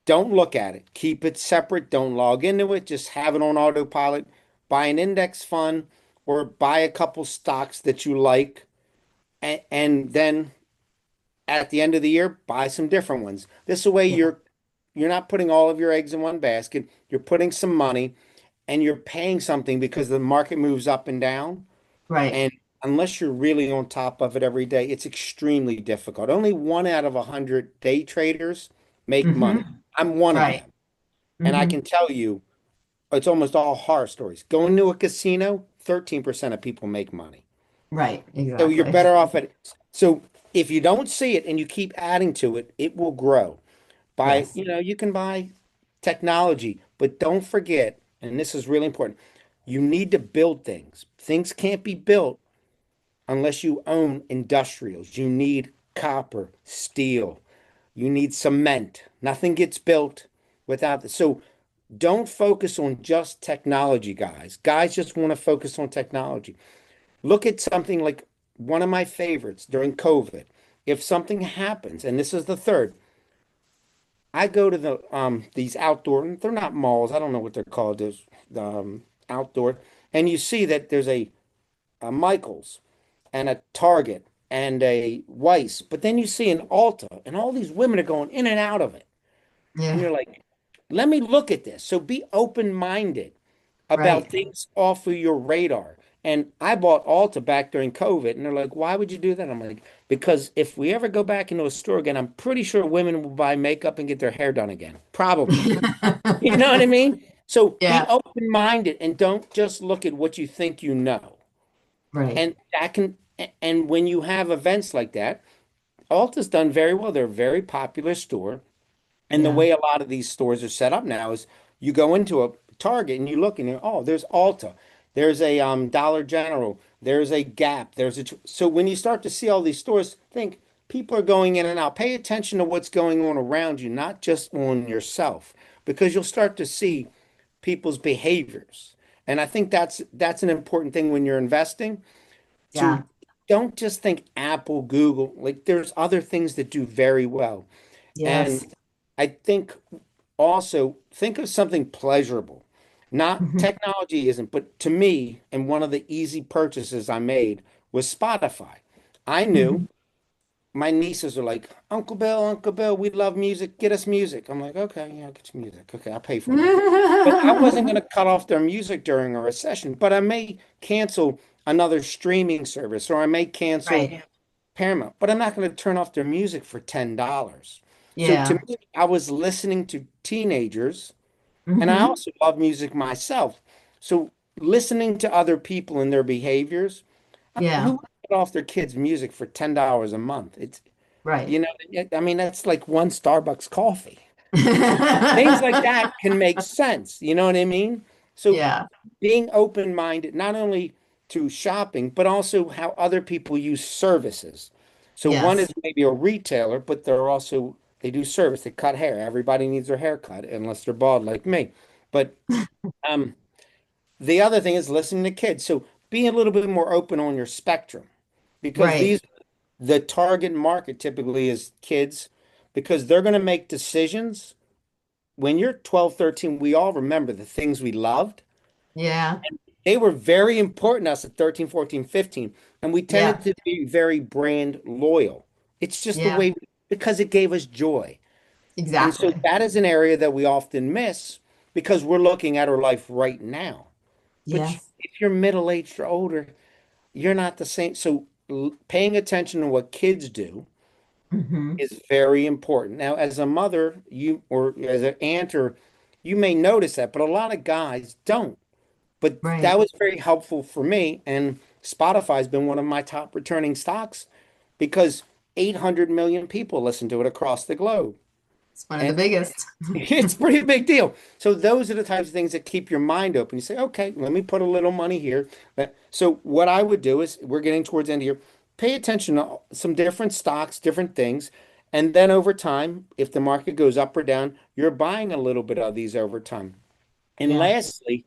Don't look at it. Keep it separate. Don't log into it. Just have it on autopilot. Buy an index fund or buy a couple stocks that you like, and then at the end of the year, buy some different ones. This way, Yeah. you're not putting all of your eggs in one basket. You're putting some money, and you're paying something because the market moves up and down. Right. And unless you're really on top of it every day, it's extremely difficult. Only one out of 100 day traders make money. Hmm. I'm one of Right. them. And I Hmm. can tell you, it's almost all horror stories. Going to a casino, 13% of people make money. Right. So you're Exactly. better off at it. So if you don't see it and you keep adding to it, it will grow. Yes. You can buy technology, but don't forget, and this is really important, you need to build things. Things can't be built unless you own industrials. You need copper, steel, you need cement. Nothing gets built without this. So don't focus on just technology, guys. Guys just want to focus on technology. Look at something like one of my favorites during COVID. If something happens, and this is the third, I go to these outdoor, they're not malls, I don't know what they're called, there's outdoor, and you see that there's a Michaels and a Target and a Weiss, but then you see an Ulta, and all these women are going in and out of it. And Yeah. you're like, let me look at this. So be open-minded Right. about things off of your radar. And I bought Ulta back during COVID, and they're like, why would you do that? I'm like, because if we ever go back into a store again, I'm pretty sure women will buy makeup and get their hair done again. Probably. You know what I mean? So be Yeah. open-minded and don't just look at what you think you know. Right. And that can, and when you have events like that, Ulta's done very well. They're a very popular store. And the Yeah. way a lot of these stores are set up now is you go into a Target and you look and you oh, there's Ulta, there's a Dollar General, there's a Gap, so when you start to see all these stores, think people are going in and out. Pay attention to what's going on around you, not just on yourself, because you'll start to see people's behaviors. And I think that's an important thing when you're investing. Yeah. So don't just think Apple, Google, like there's other things that do very well. Yes. And I think also think of something pleasurable. Not Mhm. technology isn't, but to me, and one of the easy purchases I made was Spotify. I knew Mhm. my nieces are like, Uncle Bill, we love music. Get us music. I'm like, okay, yeah, I'll get you music. Okay, I'll pay for it. But I wasn't going to cut off their music during a recession, but I may cancel another streaming service or I may cancel Right. Paramount, but I'm not going to turn off their music for $10. So to Yeah. me, I was listening to teenagers, and I Hmm. also love music myself. So listening to other people and their behaviors, who Yeah. would cut off their kids' music for $10 a month? It's, Right. I mean, that's like one Starbucks coffee. Things like that can make sense. You know what I mean? So Yeah. being open-minded, not only to shopping, but also how other people use services. So one is Yes. maybe a retailer, but they do service. They cut hair. Everybody needs their hair cut unless they're bald like me. But um, the other thing is listening to kids. So being a little bit more open on your spectrum because Right. the target market typically is kids because they're going to make decisions. When you're 12, 13, we all remember the things we loved. Yeah. They were very important to us at 13, 14, 15, and we tended Yeah. to be very brand loyal. It's just the Yeah. way because it gave us joy. And so Exactly. that is an area that we often miss because we're looking at our life right now. But Yes. if you're middle-aged or older, you're not the same. So paying attention to what kids do Hmm. is very important. Now, as a mother, you or as an aunt or you may notice that, but a lot of guys don't. But Right. that was very helpful for me. And Spotify's been one of my top returning stocks because 800 million people listen to it across the globe. It's one of the And biggest. it's a pretty big deal. So those are the types of things that keep your mind open. You say, okay, let me put a little money here. So what I would do is we're getting towards the end of the year, pay attention to some different stocks, different things. And then over time, if the market goes up or down, you're buying a little bit of these over time. And Yeah. lastly,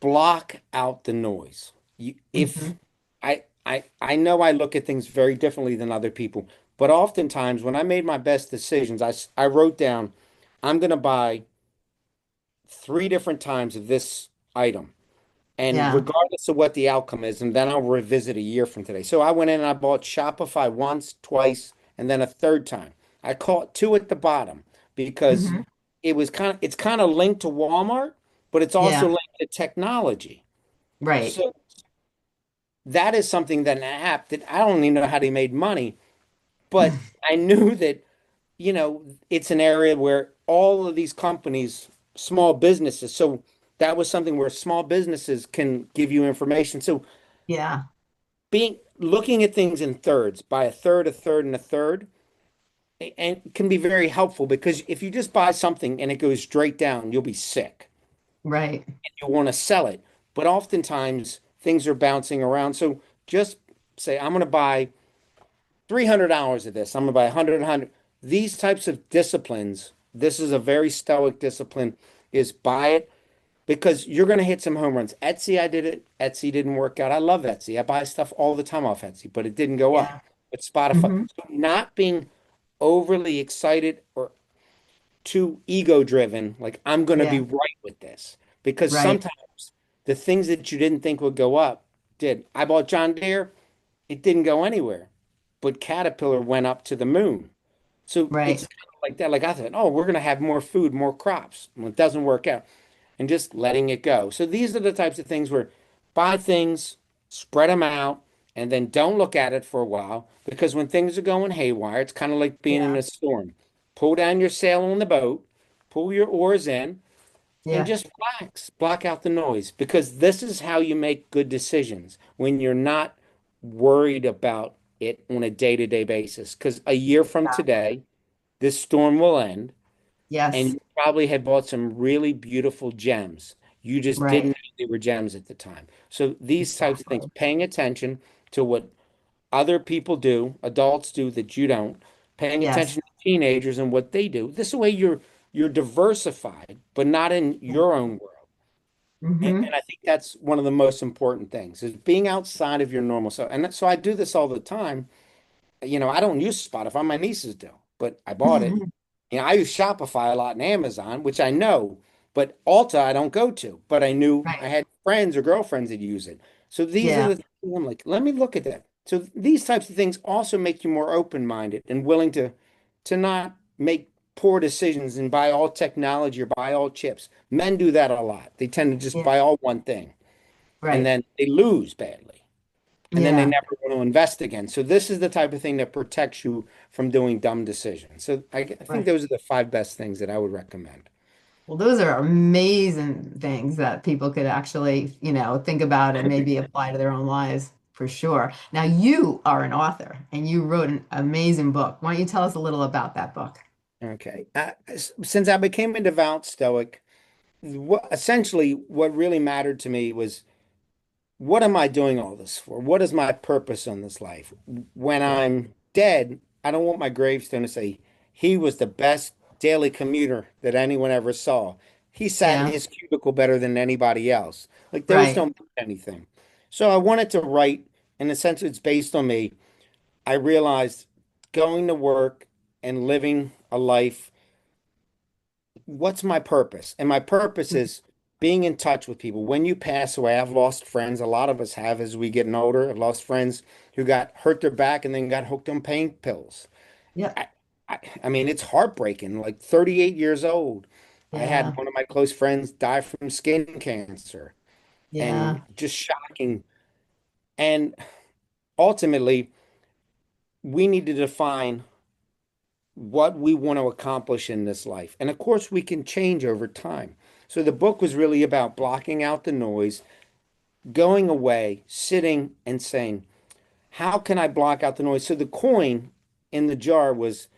block out the noise. If Hmm. I know I look at things very differently than other people, but oftentimes when I made my best decisions, I wrote down, I'm going to buy 3 different times of this item. And Yeah. regardless of what the outcome is, and then I'll revisit a year from today. So I went in and I bought Shopify once, twice, and then a third time. I caught two at the bottom because Hmm. it's kind of linked to Walmart, but it's also Yeah. linked to technology. Right. So that is something that an app that I don't even know how they made money, but I knew that, it's an area where all of these companies, small businesses, so that was something where small businesses can give you information. So Yeah. being looking at things in thirds, by a third, a third, and a third, and can be very helpful because if you just buy something and it goes straight down, you'll be sick Right. and you'll want to sell it. But oftentimes things are bouncing around. So just say, I'm going to buy $300 of this. I'm gonna buy 100. These types of disciplines, this is a very stoic discipline, is buy it because you're gonna hit some home runs. Etsy, I did it. Etsy didn't work out. I love Etsy. I buy stuff all the time off Etsy, but it didn't go up. Yeah. But Spotify, Hmm. so not being overly excited or too ego driven, like I'm gonna be Yeah. right with this. Because Right. sometimes the things that you didn't think would go up did. I bought John Deere, it didn't go anywhere, but Caterpillar went up to the moon. So it's Right. kind of like that. Like I thought, oh, we're going to have more food, more crops. Well, it doesn't work out. And just letting it go. So these are the types of things where buy things, spread them out, and then don't look at it for a while because when things are going haywire, it's kind of like being in Yeah. a storm. Pull down your sail on the boat, pull your oars in, and Yeah. just relax, block out the noise because this is how you make good decisions when you're not worried about it on a day-to-day basis. Because a year from Exactly. today, this storm will end, and Yes. you probably had bought some really beautiful gems. You just didn't Right. know they were gems at the time. So these types of things, Exactly. paying attention to what other people do, adults do that you don't, paying Yes. attention to teenagers and what they do. This way you're diversified, but not in your own world. And Hmm. I think that's one of the most important things is being outside of your normal self. And so I do this all the time. I don't use Spotify. My nieces do, but I bought it. I use Shopify a lot and Amazon, which I know, but Ulta I don't go to. But I knew I Right. had friends or girlfriends that use it. So these are Yeah. the things I'm like, let me look at that. So these types of things also make you more open-minded and willing to not make poor decisions and buy all technology or buy all chips. Men do that a lot. They tend to just Yeah. buy all one thing and Right. then they lose badly. And then they Yeah. never want to invest again. So this is the type of thing that protects you from doing dumb decisions. So I think Right. those are the 5 best things that I would recommend. Well, those are amazing things that people could actually, think about and maybe apply to their own lives for sure. Now, you are an author and you wrote an amazing book. Why don't you tell us a little about that book? Okay. Since I became a devout Stoic, essentially what really mattered to me was what am I doing all this for? What is my purpose on this life? When Yeah. I'm dead, I don't want my gravestone to say he was the best daily commuter that anyone ever saw. He sat in Yeah. his cubicle better than anybody else. Like those Right. don't mean anything. So I wanted to write, in a sense, it's based on me. I realized going to work and living a life, what's my purpose? And my purpose is being in touch with people. When you pass away, I've lost friends. A lot of us have as we get older. I've lost friends who got hurt their back and then got hooked on pain pills. Yep. I, I mean, it's heartbreaking. Like 38 years old, I had Yeah. one of my close friends die from skin cancer and Yeah. just shocking. And ultimately, we need to define what we want to accomplish in this life. And of course, we can change over time. So the book was really about blocking out the noise, going away, sitting and saying, how can I block out the noise? So the coin in the jar was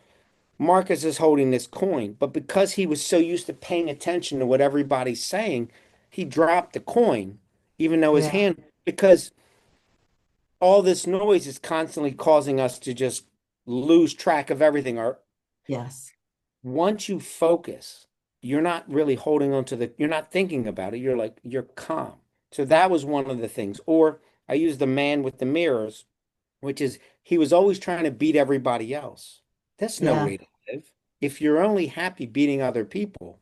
Marcus is holding this coin, but because he was so used to paying attention to what everybody's saying, he dropped the coin, even though his Yeah. hand, because all this noise is constantly causing us to just lose track of everything. Our Yes. once you focus, you're not really holding on to you're not thinking about it. You're like, you're calm. So that was one of the things. Or I used the man with the mirrors, which is he was always trying to beat everybody else. That's no Yeah. way to live. If you're only happy beating other people,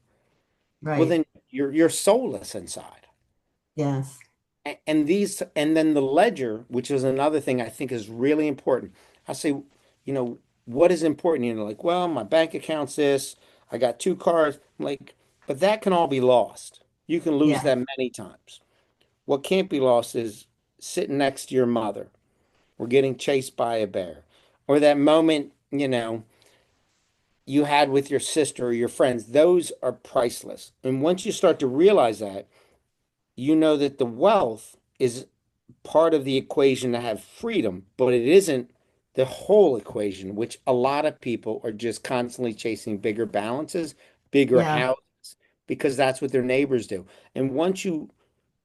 well, Right. then you're soulless inside. Yes. And then the ledger, which is another thing I think is really important. I say, what is important? Like, well, my bank account's this, I got two cars. I'm like, but that can all be lost. You can lose Yeah. that many times. What can't be lost is sitting next to your mother or getting chased by a bear or that moment, you had with your sister or your friends. Those are priceless. And once you start to realize that, you know that the wealth is part of the equation to have freedom, but it isn't the whole equation, which a lot of people are just constantly chasing bigger balances, bigger Yeah. houses, because that's what their neighbors do. And once you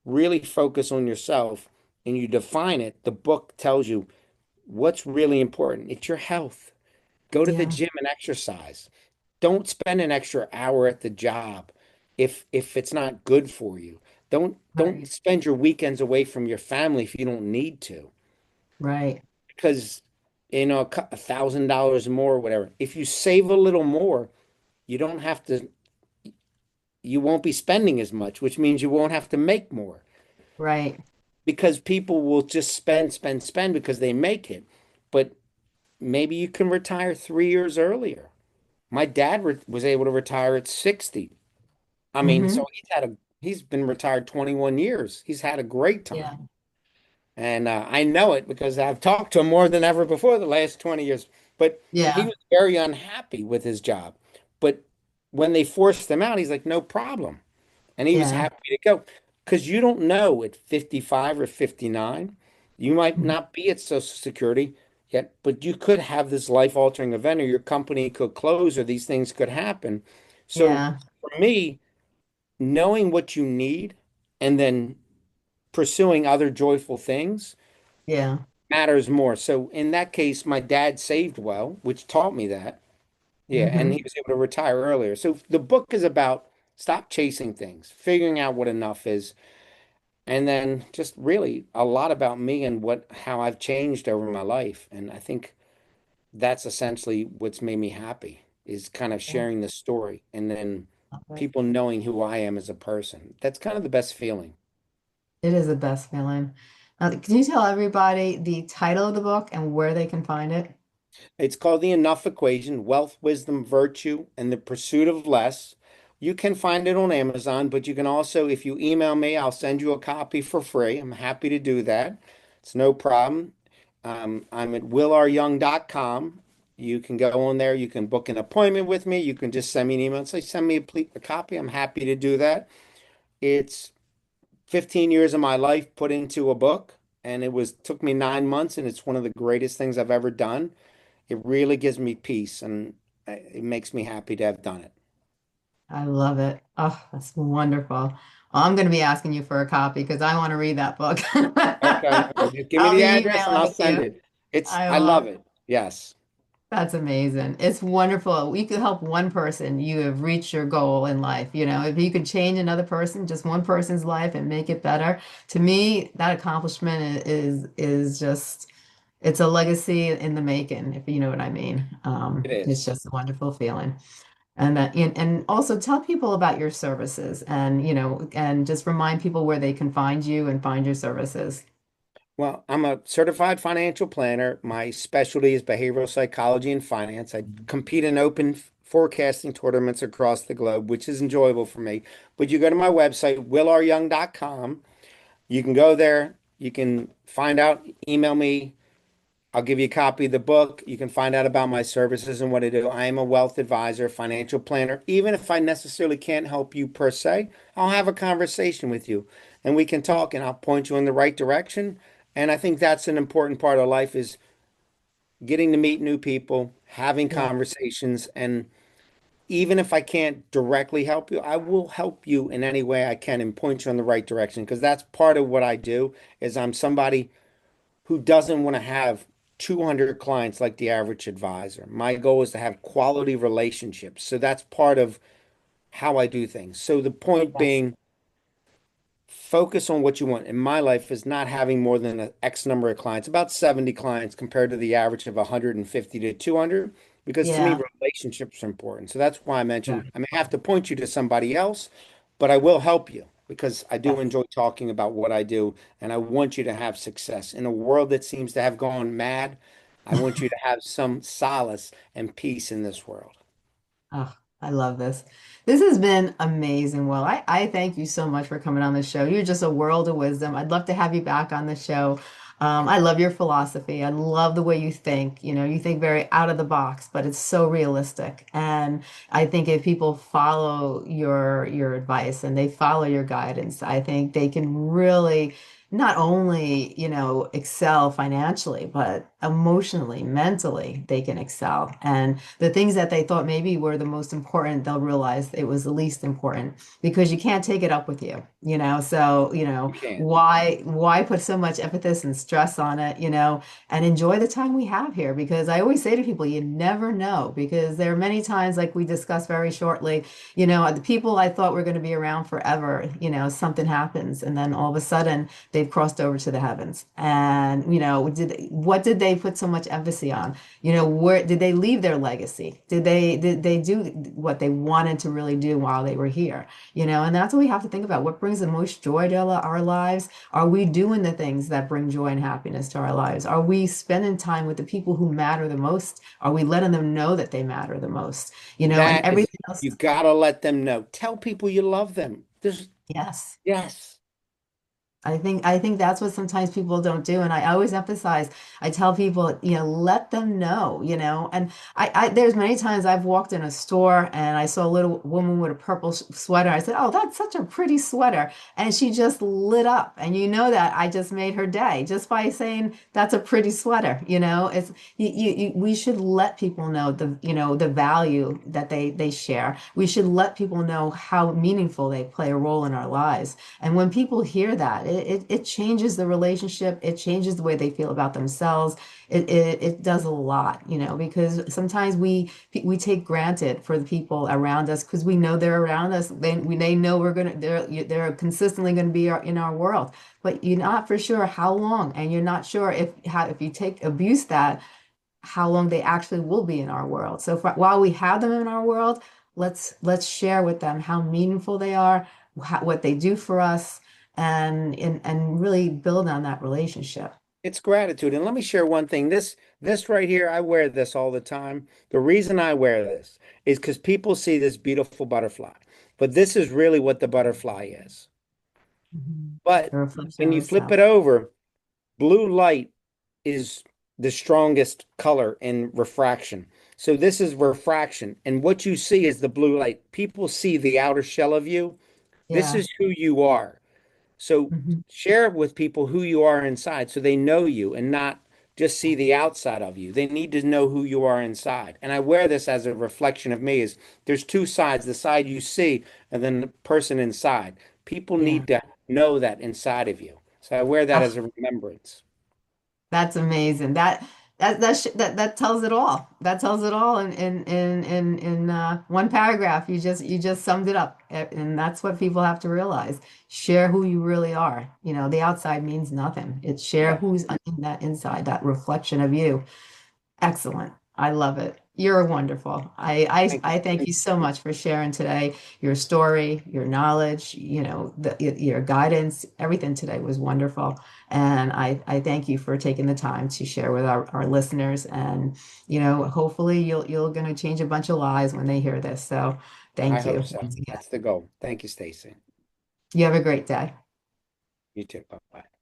really focus on yourself and you define it, the book tells you what's really important. It's your health. Go to the Yeah. gym and exercise. Don't spend an extra hour at the job if it's not good for you. Don't Right. spend your weekends away from your family if you don't need to. Right. Because $1,000 more or whatever. If you save a little more, you don't have to, you won't be spending as much, which means you won't have to make more. Right. Because people will just spend, spend, spend because they make it. But maybe you can retire 3 years earlier. My dad was able to retire at 60. I mean, Mm-hmm. so he's been retired 21 years. He's had a great Yeah. time. And I know it because I've talked to him more than ever before the last 20 years. But he Yeah. was very unhappy with his job. But when they forced him out, he's like, no problem. And he was Yeah. happy to go. Because you don't know at 55 or 59, you might Mhm. not be at Social Security yet, but you could have this life-altering event, or your company could close, or these things could happen. So Yeah. for me, knowing what you need and then pursuing other joyful things Yeah. matters more. So in that case, my dad saved well, which taught me that. Yeah, and he Mm-hmm. was able to retire earlier. So the book is about stop chasing things, figuring out what enough is, and then just really a lot about me and what how I've changed over my life. And I think that's essentially what's made me happy is kind of Yeah. sharing the story and then Right. people knowing who I am as a person. That's kind of the best feeling. It is the best feeling. Can you tell everybody the title of the book and where they can find it? It's called The Enough Equation, Wealth, Wisdom, Virtue, and the Pursuit of Less. You can find it on Amazon, but you can also, if you email me, I'll send you a copy for free. I'm happy to do that. It's no problem. I'm at willryoung.com. You can go on there. You can book an appointment with me. You can just send me an email and say, send me a copy. I'm happy to do that. It's 15 years of my life put into a book, and took me 9 months, and it's one of the greatest things I've ever done. It really gives me peace and it makes me happy to have done it. I love it. Oh, that's wonderful. I'm going to be asking you for a copy because I want to read that book. Okay. Okay. Just give me I'll the be address and emailing I'll it to send you. it. I I love will. it. Yes. That's amazing. It's wonderful. We could help one person, you have reached your goal in life. If you could change another person, just one person's life and make it better, to me, that accomplishment is just it's a legacy in the making, if you know what I mean. It It's is. just a wonderful feeling. And also tell people about your services and just remind people where they can find you and find your services. Well, I'm a certified financial planner. My specialty is behavioral psychology and finance. I compete in open forecasting tournaments across the globe, which is enjoyable for me. But you go to my website, willryoung.com. You can go there. You can find out, email me. I'll give you a copy of the book. You can find out about my services and what I do. I am a wealth advisor, financial planner. Even if I necessarily can't help you per se, I'll have a conversation with you and we can talk and I'll point you in the right direction. And I think that's an important part of life is getting to meet new people, having Yeah. conversations, and even if I can't directly help you, I will help you in any way I can and point you in the right direction because that's part of what I do is I'm somebody who doesn't want to have 200 clients like the average advisor. My goal is to have quality relationships. So that's part of how I do things. So the point Yes. being, focus on what you want. In my life is not having more than an X number of clients, about 70 clients compared to the average of 150 to 200, because to me, Yeah. relationships are important. So that's why I mentioned Very I may have to important. point you to somebody else, but I will help you because I do Yes. enjoy talking about what I do and I want you to have success. In a world that seems to have gone mad, I want you to have some solace and peace in this world. Oh, I love this. This has been amazing. Well, I thank you so much for coming on the show. You're just a world of wisdom. I'd love to have you back on the show. I love your philosophy. I love the way you think. You think very out of the box, but it's so realistic. And I think if people follow your advice and they follow your guidance, I think they can really not only, excel financially, but emotionally, mentally, they can excel. And the things that they thought maybe were the most important, they'll realize it was the least important because you can't take it up with you. So, You can't. why put so much emphasis and stress on it, and enjoy the time we have here because I always say to people, you never know because there are many times like we discussed very shortly, the people I thought were going to be around forever, something happens and then all of a sudden they've crossed over to the heavens. And, what did they put so much emphasis on? Where did they leave their legacy? Did they do what they wanted to really do while they were here? And that's what we have to think about. What brings the most joy to our lives? Are we doing the things that bring joy and happiness to our lives? Are we spending time with the people who matter the most? Are we letting them know that they matter the most? And That is, everything you else. gotta let them know. Tell people you love them. There's, Yes. yes. I think that's what sometimes people don't do. And I always emphasize, I tell people, let them know, and there's many times I've walked in a store and I saw a little woman with a purple sweater. I said, "Oh, that's such a pretty sweater." And she just lit up. And that I just made her day just by saying that's a pretty sweater. We should let people know the value that they share. We should let people know how meaningful they play a role in our lives. And when people hear that, it changes the relationship. It changes the way they feel about themselves. It does a lot, because sometimes we take granted for the people around us because we know they're around us. They know they're consistently gonna be in our world, but you're not for sure how long, and you're not sure if you take abuse that how long they actually will be in our world. So while we have them in our world, let's share with them how meaningful they are, what they do for us, and really build on that relationship. It's gratitude. And let me share one thing. This right here, I wear this all the time. The reason I wear this is because people see this beautiful butterfly, but this is really what the butterfly is. Mhm. But A reflection when of you flip ourselves. it over, blue light is the strongest color in refraction. So this is refraction. And what you see is the blue light. People see the outer shell of you. This Yeah. is who you are. So Mhm. share with people who you are inside so they know you and not just see the outside of you. They need to know who you are inside. And I wear this as a reflection of me is there's two sides, the side you see and then the person inside. People Yeah. need to know that inside of you. So I wear that as a remembrance. That's amazing. That tells it all. That tells it all in one paragraph. You just summed it up, and that's what people have to realize. Share who you really are. The outside means nothing. It's share Yeah, who's in that inside, that reflection of you. Excellent. I love it. You're wonderful. thank I thank you. you so much for sharing today your story, your knowledge, your guidance. Everything today was wonderful. And I thank you for taking the time to share with our listeners. And, hopefully you're going to change a bunch of lives when they hear this. So I thank hope you so. once again. That's the goal. Thank you, Stacy. You have a great day. You too. Bye bye.